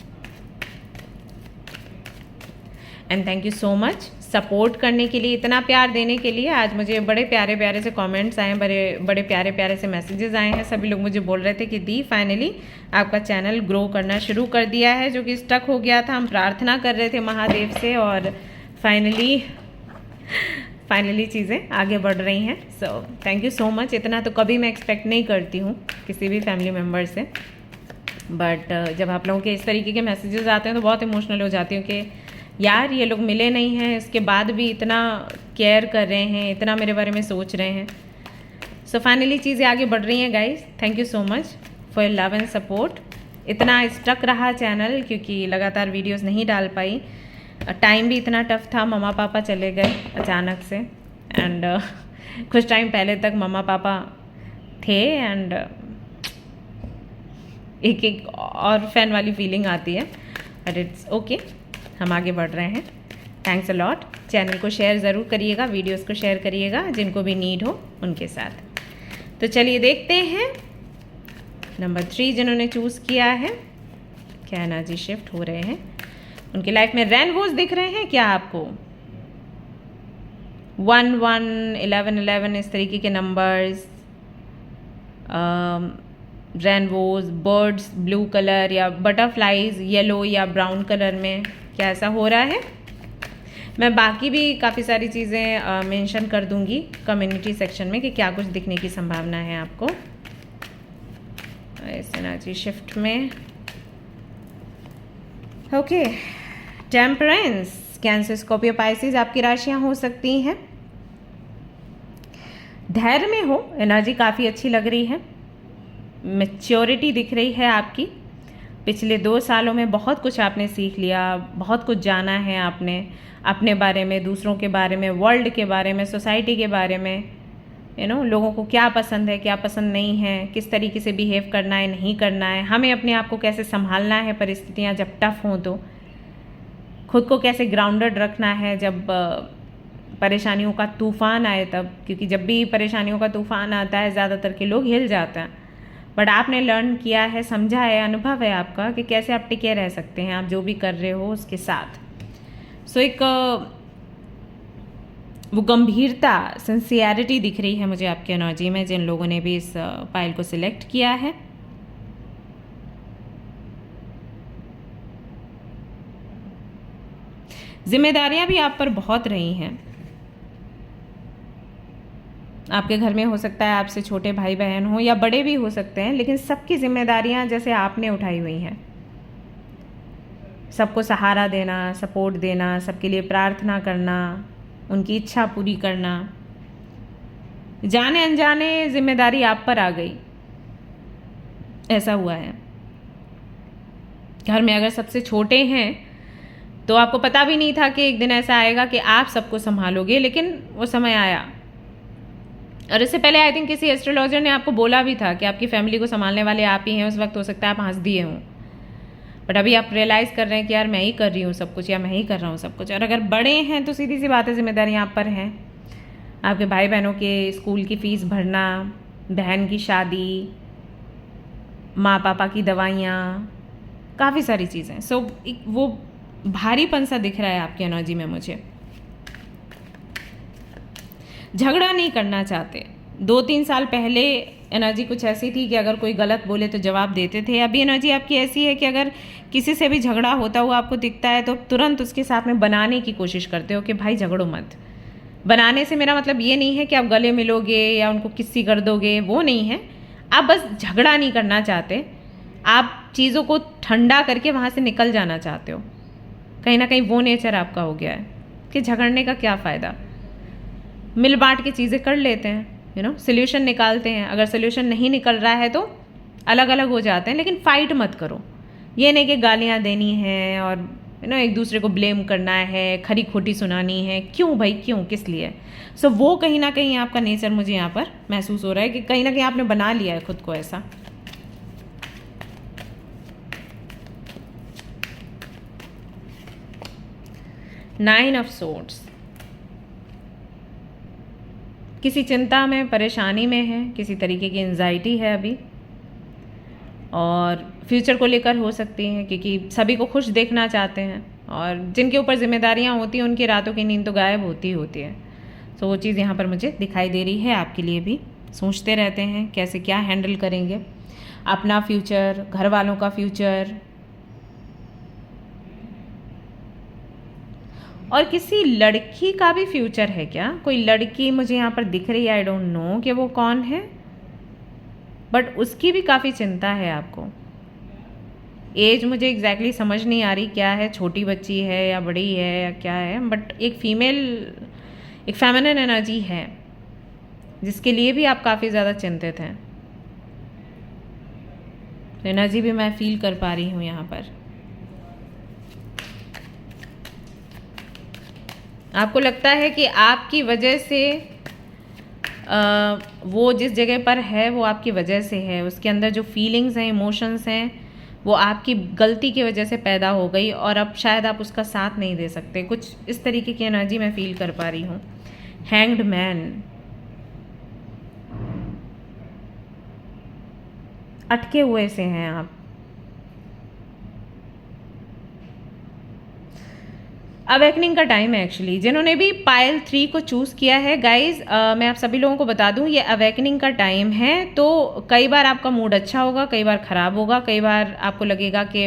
A: And thank you so much support करने के लिए, इतना प्यार देने के लिए। आज मुझे बड़े प्यारे प्यारे से कमेंट्स आए, बड़े प्यारे प्यारे से मैसेजेस आए हैं। सभी लोग मुझे बोल रहे थे कि दी फाइनली आपका चैनल ग्रो करना शुरू कर दिया है, जो कि स्टक हो गया था। हम प्रार्थना कर रहे थे महादेव से, और फाइनली चीज़ें आगे बढ़ रही हैं। So thank you so much. इतना तो कभी मैं एक्सपेक्ट नहीं करती हूँ किसी भी फैमिली मेम्बर से, बट जब आप लोगों के इस तरीके के मैसेजेस आते हैं तो बहुत इमोशनल हो जाती हूँ कि यार ये लोग मिले नहीं हैं, इसके बाद भी इतना केयर कर रहे हैं, इतना मेरे बारे में सोच रहे हैं। सो फाइनली चीज़ें आगे बढ़ रही हैं guys. Thank you so much for your love and support. इतना स्टक रहा चैनल क्योंकि लगातार वीडियोस नहीं डाल पाई, टाइम भी इतना टफ था। मम्मा पापा चले गए अचानक से, एंड कुछ टाइम पहले तक मम्मा पापा थे, एंड एक और फैन वाली फीलिंग आती है, बट इट्स ओके, हम आगे बढ़ रहे हैं। Thanks a lot. चैनल को शेयर ज़रूर करिएगा, वीडियोस को शेयर करिएगा जिनको भी नीड हो उनके साथ। तो चलिए देखते हैं नंबर 3 जिन्होंने चूज़ किया है, क्या एनर्जी शिफ्ट हो रहे हैं उनकी लाइफ में। रेनबोज दिख रहे हैं क्या आपको? 11 इस तरीके के numbers, rainbows, birds blue colour या बटरफ्लाइज येलो या ब्राउन कलर में, क्या ऐसा हो रहा है? मैं बाकी भी काफ़ी सारी चीज़ें मेंशन कर दूंगी कम्युनिटी सेक्शन में कि क्या कुछ दिखने की संभावना है आपको इस एनर्जी शिफ्ट में। Okay, temperance, cancer, Scorpio, Pisces आपकी राशियां हो सकती हैं। धैर्य में हो, एनर्जी काफ़ी अच्छी लग रही है, मैच्योरिटी दिख रही है आपकी। पिछले 2 सालों में बहुत कुछ आपने सीख लिया, बहुत कुछ जाना है आपने अपने बारे में, दूसरों के बारे में, वर्ल्ड के बारे में, सोसाइटी के बारे में, लोगों को क्या पसंद है, क्या पसंद नहीं है, किस तरीके से बिहेव करना है, नहीं करना है, हमें अपने आप को कैसे संभालना है परिस्थितियाँ जब टफ हों, तो खुद को कैसे ग्राउंडेड रखना है जब परेशानियों का तूफ़ान आए तब, क्योंकि जब भी परेशानियों का तूफ़ान आता है ज़्यादातर के लोग हिल जाते हैं। बट आपने लर्न किया है, समझा है, अनुभव है आपका कि कैसे आप टिके रह सकते हैं आप जो भी कर रहे हो उसके साथ। सो एक वो गंभीरता, सिंसियरिटी दिख रही है मुझे आपकी एनर्जी में, जिन लोगों ने भी इस पाइल को सिलेक्ट किया है। जिम्मेदारियां भी आप पर बहुत रही हैं। आपके घर में हो सकता है आपसे छोटे भाई बहन हो या बड़े भी हो सकते हैं, लेकिन सबकी जिम्मेदारियां जैसे आपने उठाई हुई हैं। सबको सहारा देना, सपोर्ट देना, सबके लिए प्रार्थना करना, उनकी इच्छा पूरी करना, जाने अनजाने जिम्मेदारी आप पर आ गई, ऐसा हुआ है। घर में अगर सबसे छोटे हैं तो आपको पता भी नहीं था कि एक दिन ऐसा आएगा कि आप सबको संभालोगे, लेकिन वो समय आया। और इससे पहले आई थिंक किसी एस्ट्रोलॉजर ने आपको बोला भी था कि आपकी फैमिली को संभालने वाले आप ही हैं। उस वक्त हो सकता है आप हंस दिए हों, बट अभी आप रियलाइज़ कर रहे हैं कि यार मैं ही कर रही हूँ सब कुछ, या मैं ही कर रहा हूँ सब कुछ। और अगर बड़े हैं तो सीधी सी बात है, जिम्मेदारियाँ आप पर हैं। आपके भाई बहनों के स्कूल की फ़ीस भरना, बहन की शादी, माँ पापा की दवाइयाँ, काफ़ी सारी चीज़ें। सो वो भारीपन सा दिख रहा है आपकी एनर्जी में मुझे। झगड़ा नहीं करना चाहते। 2-3 साल पहले एनर्जी कुछ ऐसी थी कि अगर कोई गलत बोले तो जवाब देते थे। अभी एनर्जी आपकी ऐसी है कि अगर किसी से भी झगड़ा होता हुआ आपको दिखता है तो तुरंत उसके साथ में बनाने की कोशिश करते हो कि भाई झगड़ो मत। बनाने से मेरा मतलब ये नहीं है कि आप गले मिलोगे या उनको किस्सी कर दोगे, वो नहीं है। आप बस झगड़ा नहीं करना चाहते, आप चीज़ों को ठंडा करके वहाँ से निकल जाना चाहते हो। कहीं ना कहीं वो नेचर आपका हो गया है कि झगड़ने का क्या फ़ायदा, मिल बांट के चीज़ें कर लेते हैं, सोल्यूशन निकालते हैं। अगर सोल्यूशन नहीं निकल रहा है तो अलग अलग हो जाते हैं, लेकिन फाइट मत करो। ये नहीं कि गालियाँ देनी है और एक दूसरे को ब्लेम करना है, खरी खोटी सुनानी है, क्यों भाई, क्यों, किस लिए। सो वो कहीं ना कहीं आपका नेचर मुझे यहाँ पर महसूस हो रहा है कि कहीं ना कहीं आपने बना लिया है खुद को ऐसा। नाइन ऑफ सोर्ड्स, किसी चिंता में, परेशानी में है, किसी तरीके की एंजाइटी है अभी, और फ्यूचर को लेकर हो सकती हैं क्योंकि सभी को खुश देखना चाहते हैं, और जिनके ऊपर जिम्मेदारियां होती हैं उनकी रातों की नींद तो गायब होती ही होती है। तो वो चीज़ यहाँ पर मुझे दिखाई दे रही है आपके लिए भी। सोचते रहते हैं कैसे क्या हैंडल करेंगे अपना फ्यूचर, घर वालों का फ्यूचर, और किसी लड़की का भी फ्यूचर है क्या। कोई लड़की मुझे यहाँ पर दिख रही है, आई डोंट नो कि वो कौन है, बट उसकी भी काफ़ी चिंता है आपको। एज मुझे एग्जैक्टली समझ नहीं आ रही क्या है, छोटी बच्ची है या बड़ी है या क्या है, बट एक फीमेल, एक फेमिनिन एनर्जी है जिसके लिए भी आप काफ़ी ज़्यादा चिंतित हैं। एनर्जी भी मैं फील कर पा रही हूँ यहाँ पर। आपको लगता है कि आपकी वजह से वो जिस जगह पर है वो आपकी वजह से है, उसके अंदर जो फीलिंग्स हैं, इमोशंस हैं, वो आपकी गलती की वजह से पैदा हो गई और अब शायद आप उसका साथ नहीं दे सकते। कुछ इस तरीके की एनर्जी मैं फील कर पा रही हूँ। हैंग्ड मैन, अटके हुए से हैं आप। अवेकनिंग का टाइम है एक्चुअली। जिन्होंने भी पायल 3 को चूज़ किया है गाइज, मैं आप सभी लोगों को बता दूं ये अवेकनिंग का टाइम है। तो कई बार आपका मूड अच्छा होगा, कई बार ख़राब होगा, कई बार आपको लगेगा कि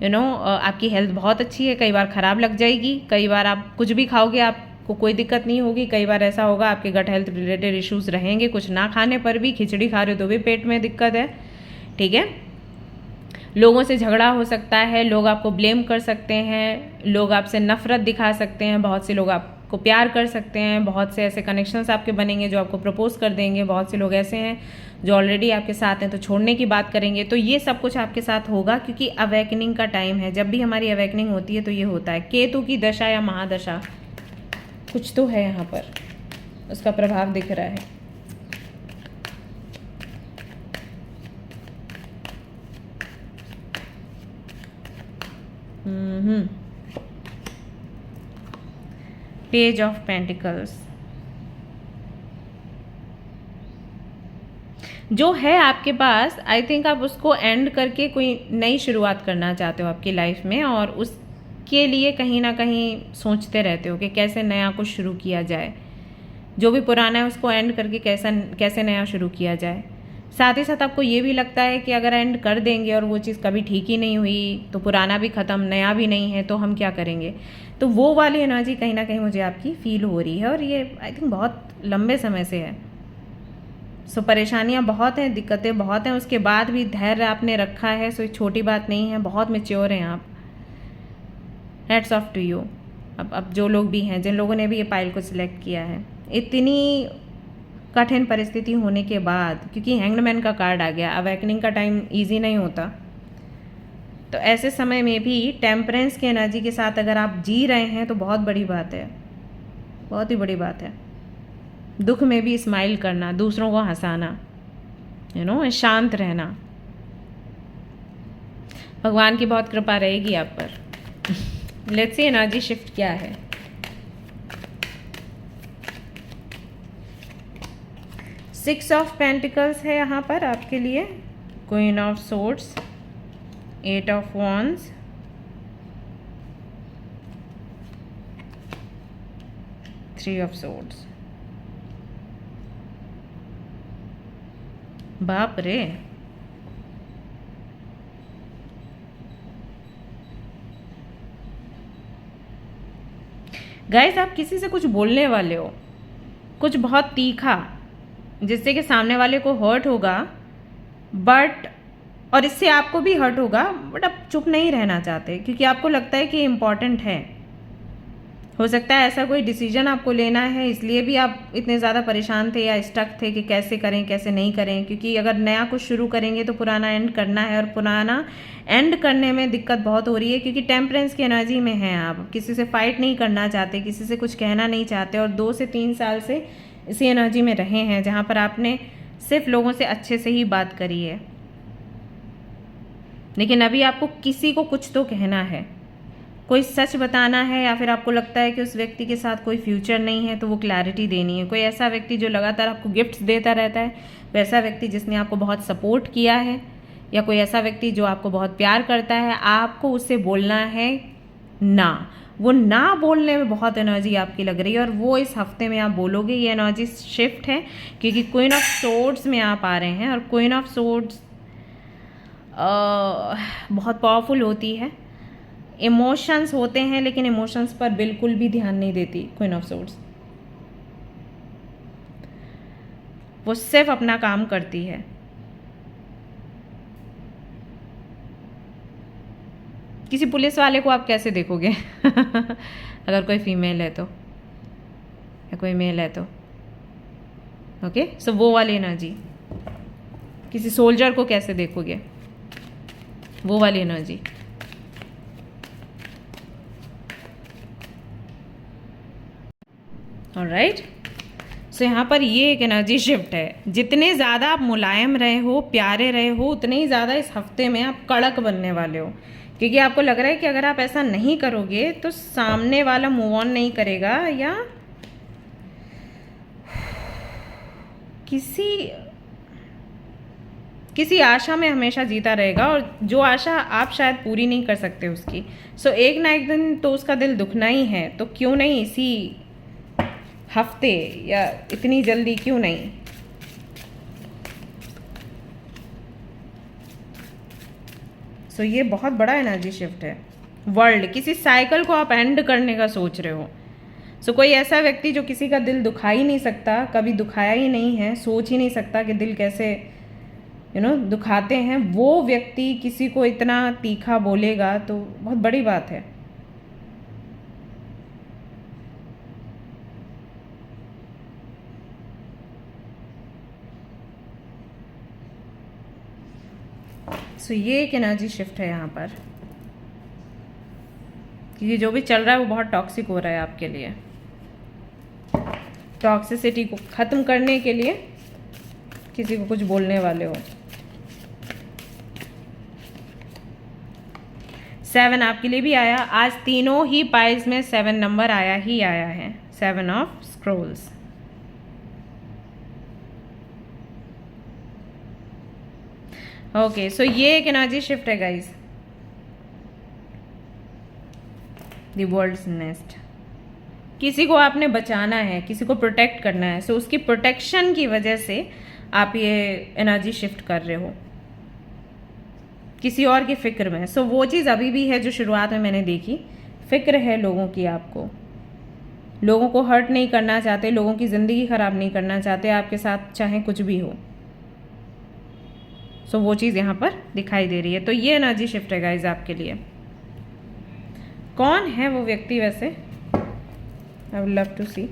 A: आपकी हेल्थ बहुत अच्छी है, कई बार ख़राब लग जाएगी, कई बार आप कुछ भी खाओगे आपको कोई दिक्कत नहीं होगी, कई बार ऐसा होगा आपके गट हेल्थ रिलेटेड इश्यूज़ रहेंगे, कुछ ना खाने पर भी, खिचड़ी खा रहे हो तो भी पेट में दिक्कत है, ठीक है। लोगों से झगड़ा हो सकता है, लोग आपको ब्लेम कर सकते हैं, लोग आपसे नफरत दिखा सकते हैं, बहुत से लोग आपको प्यार कर सकते हैं, बहुत से ऐसे कनेक्शंस आपके बनेंगे जो आपको प्रपोज कर देंगे, बहुत से लोग ऐसे हैं जो ऑलरेडी आपके साथ हैं तो छोड़ने की बात करेंगे। तो ये सब कुछ आपके साथ होगा क्योंकि अवेकनिंग का टाइम है। जब भी हमारी अवेकनिंग होती है तो ये होता है। केतु की दशा या महादशा कुछ तो है यहाँ पर, उसका प्रभाव दिख रहा है। पेज ऑफ पेंटिकल्स जो है आपके पास, आई थिंक आप उसको एंड करके कोई नई शुरुआत करना चाहते हो आपकी लाइफ में, और उसके लिए कहीं ना कहीं सोचते रहते हो कि कैसे नया कुछ शुरू किया जाए। जो भी पुराना है उसको एंड करके कैसे नया शुरू किया जाए। साथ ही साथ आपको ये भी लगता है कि अगर एंड कर देंगे और वो चीज़ कभी ठीक ही नहीं हुई तो पुराना भी ख़त्म, नया भी नहीं है, तो हम क्या करेंगे। तो वो वाली एनर्जी कहीं ना कहीं मुझे आपकी फील हो रही है, और ये आई थिंक बहुत लंबे समय से है। सो परेशानियां बहुत हैं, दिक्कतें बहुत हैं, उसके बाद भी धैर्य आपने रखा है। सो छोटी बात नहीं है, बहुत मैच्योर हैं आप। Hats off to you. अब जो लोग भी हैं, जिन लोगों ने भी ये पाइल को सिलेक्ट किया है, इतनी कठिन परिस्थिति होने के बाद, क्योंकि हैंग्ड मैन का कार्ड आ गया, अवेकनिंग का टाइम ईजी नहीं होता, तो ऐसे समय में भी टेम्परेंस की एनर्जी के साथ अगर आप जी रहे हैं तो बहुत बड़ी बात है, बहुत ही बड़ी बात है। दुख में भी स्माइल करना, दूसरों को हंसाना, शांत रहना, भगवान की बहुत कृपा रहेगी आप पर। लेट्स सी एनर्जी शिफ्ट क्या है। सिक्स ऑफ पेंटिकल्स है यहाँ पर आपके लिए, queen of swords, eight of wands, three of swords. बाप रे, गाइस आप किसी से कुछ बोलने वाले हो, कुछ बहुत तीखा, जिससे कि सामने वाले को हर्ट होगा, बट और इससे आपको भी हर्ट होगा, बट आप चुप नहीं रहना चाहते क्योंकि आपको लगता है कि इम्पॉर्टेंट है। हो सकता है ऐसा कोई डिसीजन आपको लेना है, इसलिए भी आप इतने ज़्यादा परेशान थे या स्टक थे कि कैसे करें कैसे नहीं करें, क्योंकि अगर नया कुछ शुरू करेंगे तो पुराना एंड करना है, और पुराना एंड करने में दिक्कत बहुत हो रही है क्योंकि टेम्परेंस की एनर्जी में हैं आप, किसी से फाइट नहीं करना चाहते, किसी से कुछ कहना नहीं चाहते, और 2 से 3 साल से इसी एनर्जी में रहे हैं जहाँ पर आपने सिर्फ लोगों से अच्छे से ही बात करी है। लेकिन अभी आपको किसी को कुछ तो कहना है, कोई सच बताना है, या फिर आपको लगता है कि उस व्यक्ति के साथ कोई फ्यूचर नहीं है तो वो क्लैरिटी देनी है। कोई ऐसा व्यक्ति जो लगातार आपको गिफ्ट्स देता रहता है, वैसा व्यक्ति जिसने आपको बहुत सपोर्ट किया है, या कोई ऐसा व्यक्ति जो आपको बहुत प्यार करता है, आपको उससे बोलना है ना। वो ना बोलने में बहुत एनर्जी आपकी लग रही है, और वो इस हफ्ते में आप बोलोगे। ये एनर्जी शिफ्ट है क्योंकि क्वीन ऑफ सोर्ड्स में आप आ रहे हैं, और क्वीन ऑफ सोर्ड्स बहुत पावरफुल होती है। इमोशंस होते हैं लेकिन इमोशंस पर बिल्कुल भी ध्यान नहीं देती क्वीन ऑफ सोर्ड्स। वो सिर्फ अपना काम करती है। किसी पुलिस वाले को आप कैसे देखोगे अगर कोई फीमेल है तो, या कोई मेल है तो, ओके। सो वो वाली एनर्जी। किसी सोल्जर को कैसे देखोगे, वो वाली एनर्जी। ऑलराइट, सो यहाँ पर ये एक एनर्जी शिफ्ट है। जितने ज़्यादा आप मुलायम रहे हो, प्यारे रहे हो, उतने ही ज़्यादा इस हफ्ते में आप कड़क बनने वाले हो, क्योंकि आपको लग रहा है कि अगर आप ऐसा नहीं करोगे तो सामने वाला मूव ऑन नहीं करेगा, या किसी आशा में हमेशा जीता रहेगा, और जो आशा आप शायद पूरी नहीं कर सकते उसकी। सो एक ना एक दिन तो उसका दिल दुखना ही है, तो क्यों नहीं इसी हफ्ते या इतनी जल्दी, क्यों नहीं। सो ये बहुत बड़ा एनर्जी शिफ्ट है। वर्ल्ड, किसी साइकिल को आप एंड करने का सोच रहे हो। सो कोई ऐसा व्यक्ति जो किसी का दिल दुखा ही नहीं सकता, कभी दुखाया ही नहीं है, सोच ही नहीं सकता कि दिल कैसे दुखाते हैं, वो व्यक्ति किसी को इतना तीखा बोलेगा तो बहुत बड़ी बात है। सो ये एक एनर्जी शिफ्ट है यहाँ पर, क्योंकि जो भी चल रहा है वो बहुत टॉक्सिक हो रहा है आपके लिए। टॉक्सिसिटी को ख़त्म करने के लिए किसी को कुछ बोलने वाले हो। 7 आपके लिए भी आया। आज तीनों ही पाइल्स में 7 नंबर आया ही आया है। 7 ऑफ स्क्रोल्स। ओके, सो ये एक एनर्जी शिफ्ट है गाइज। द वर्ल्ड्स नेस्ट, किसी को आपने बचाना है, किसी को प्रोटेक्ट करना है। सो उसकी प्रोटेक्शन की वजह से आप ये एनर्जी शिफ्ट कर रहे हो किसी और की फिक्र में। सो वो चीज़ अभी भी है जो शुरुआत में मैंने देखी। फिक्र है लोगों की, आपको लोगों को हर्ट नहीं करना चाहते, लोगों की ज़िंदगी ख़राब नहीं करना चाहते आपके साथ, चाहे कुछ भी हो। सो वो चीज़ यहाँ पर दिखाई दे रही है। तो ये एनर्जी शिफ्ट है गाइज आपके लिए। कौन है वो व्यक्ति वैसे? आई वुड लव टू सी।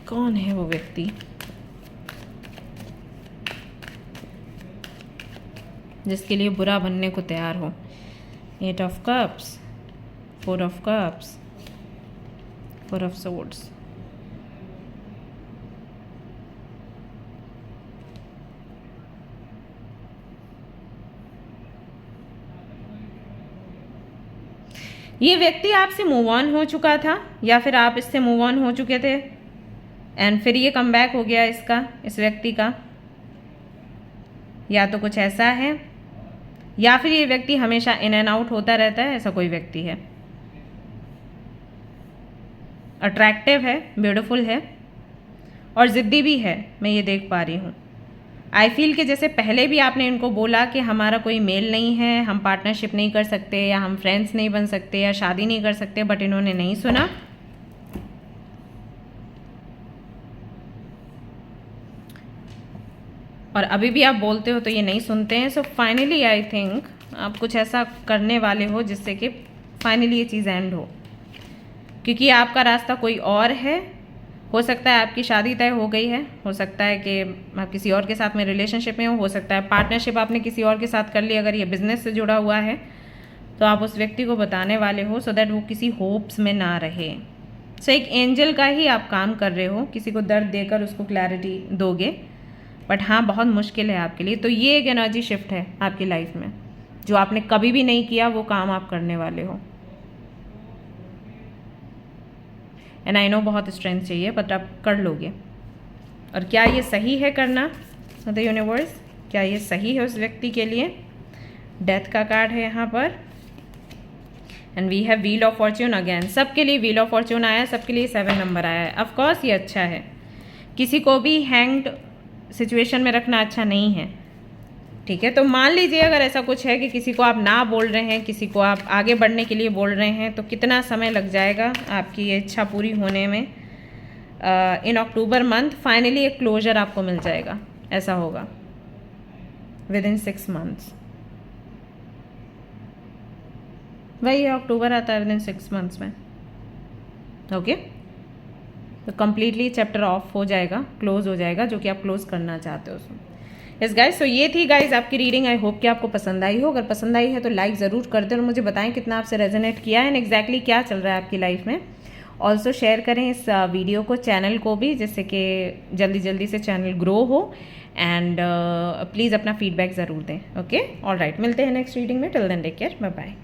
A: कौन है वो व्यक्ति जिसके लिए बुरा बनने को तैयार हो? 8 of cups, 4 of cups, 4 of swords. ये व्यक्ति आपसे मूव ऑन हो चुका था, या फिर आप इससे मूव ऑन हो चुके थे एंड फिर ये कम बैक हो गया इसका, इस व्यक्ति का। या तो कुछ ऐसा है, या फिर ये व्यक्ति हमेशा इन एंड आउट होता रहता है, ऐसा कोई व्यक्ति है। अट्रैक्टिव है, ब्यूटीफुल है और ज़िद्दी भी है, मैं ये देख पा रही हूँ। आई फील कि जैसे पहले भी आपने इनको बोला कि हमारा कोई मेल नहीं है, हम पार्टनरशिप नहीं कर सकते, या हम फ्रेंड्स नहीं बन सकते, या शादी नहीं कर सकते, बट इन्होंने नहीं सुना। और अभी भी आप बोलते हो तो ये नहीं सुनते हैं। सो फाइनली आई थिंक आप कुछ ऐसा करने वाले हो जिससे कि फाइनली ये चीज़ एंड हो, क्योंकि आपका रास्ता कोई और है। हो सकता है आपकी शादी तय हो गई है, हो सकता है कि आप किसी और के साथ में रिलेशनशिप में हो सकता है पार्टनरशिप आपने किसी और के साथ कर ली। अगर ये बिजनेस से जुड़ा हुआ है तो आप उस व्यक्ति को बताने वाले हो सो दैट वो किसी होप्स में ना रहे। सो एक एंजल का ही आप काम कर रहे हो, किसी को दर्द देकर उसको क्लैरिटी दोगे, बट हाँ बहुत मुश्किल है आपके लिए। तो ये एक एनर्जी शिफ्ट है आपकी लाइफ में, जो आपने कभी भी नहीं किया वो काम आप करने वाले हो। एंड आई नो बहुत स्ट्रेंथ चाहिए, बट आप कर लोगे। और क्या ये सही है करना द यूनिवर्स? क्या ये सही है उस व्यक्ति के लिए? डेथ का कार्ड है यहाँ पर and we have wheel of fortune again. सबके लिए व्हील ऑफ फॉर्च्यून आया है, सबके लिए 7 नंबर आया है। ऑफ कोर्स ये अच्छा है। किसी को भी हैंग्ड सिचुएशन में रखना अच्छा नहीं है, ठीक है। तो मान लीजिए अगर ऐसा कुछ है कि किसी को आप ना बोल रहे हैं, किसी को आप आगे बढ़ने के लिए बोल रहे हैं, तो कितना समय लग जाएगा आपकी ये इच्छा पूरी होने में? इन अक्टूबर मंथ फाइनली एक क्लोजर आपको मिल जाएगा, ऐसा होगा विद इन 6 मंथ्स। वही अक्टूबर आता है विद इन 6 मंथ्स में, ओके। तो कम्प्लीटली चैप्टर ऑफ हो जाएगा, क्लोज हो जाएगा, जो कि आप क्लोज करना चाहते हो उसमें। यस गाइज, सो ये थी गाइज आपकी रीडिंग। आई होप कि आपको पसंद आई हो। अगर पसंद आई है तो लाइक ज़रूर कर दें और मुझे बताएं कितना आपसे रेजोनेट किया है एंड एग्जैक्टली क्या चल रहा है आपकी लाइफ में। ऑल्सो शेयर करें इस वीडियो को, चैनल को भी, जिससे कि जल्दी जल्दी से चैनल ग्रो हो। एंड प्लीज़ अपना फीडबैक ज़रूर दें, ओके। ऑल राइट, मिलते हैं नेक्स्ट रीडिंग में। Till then take care, bye bye.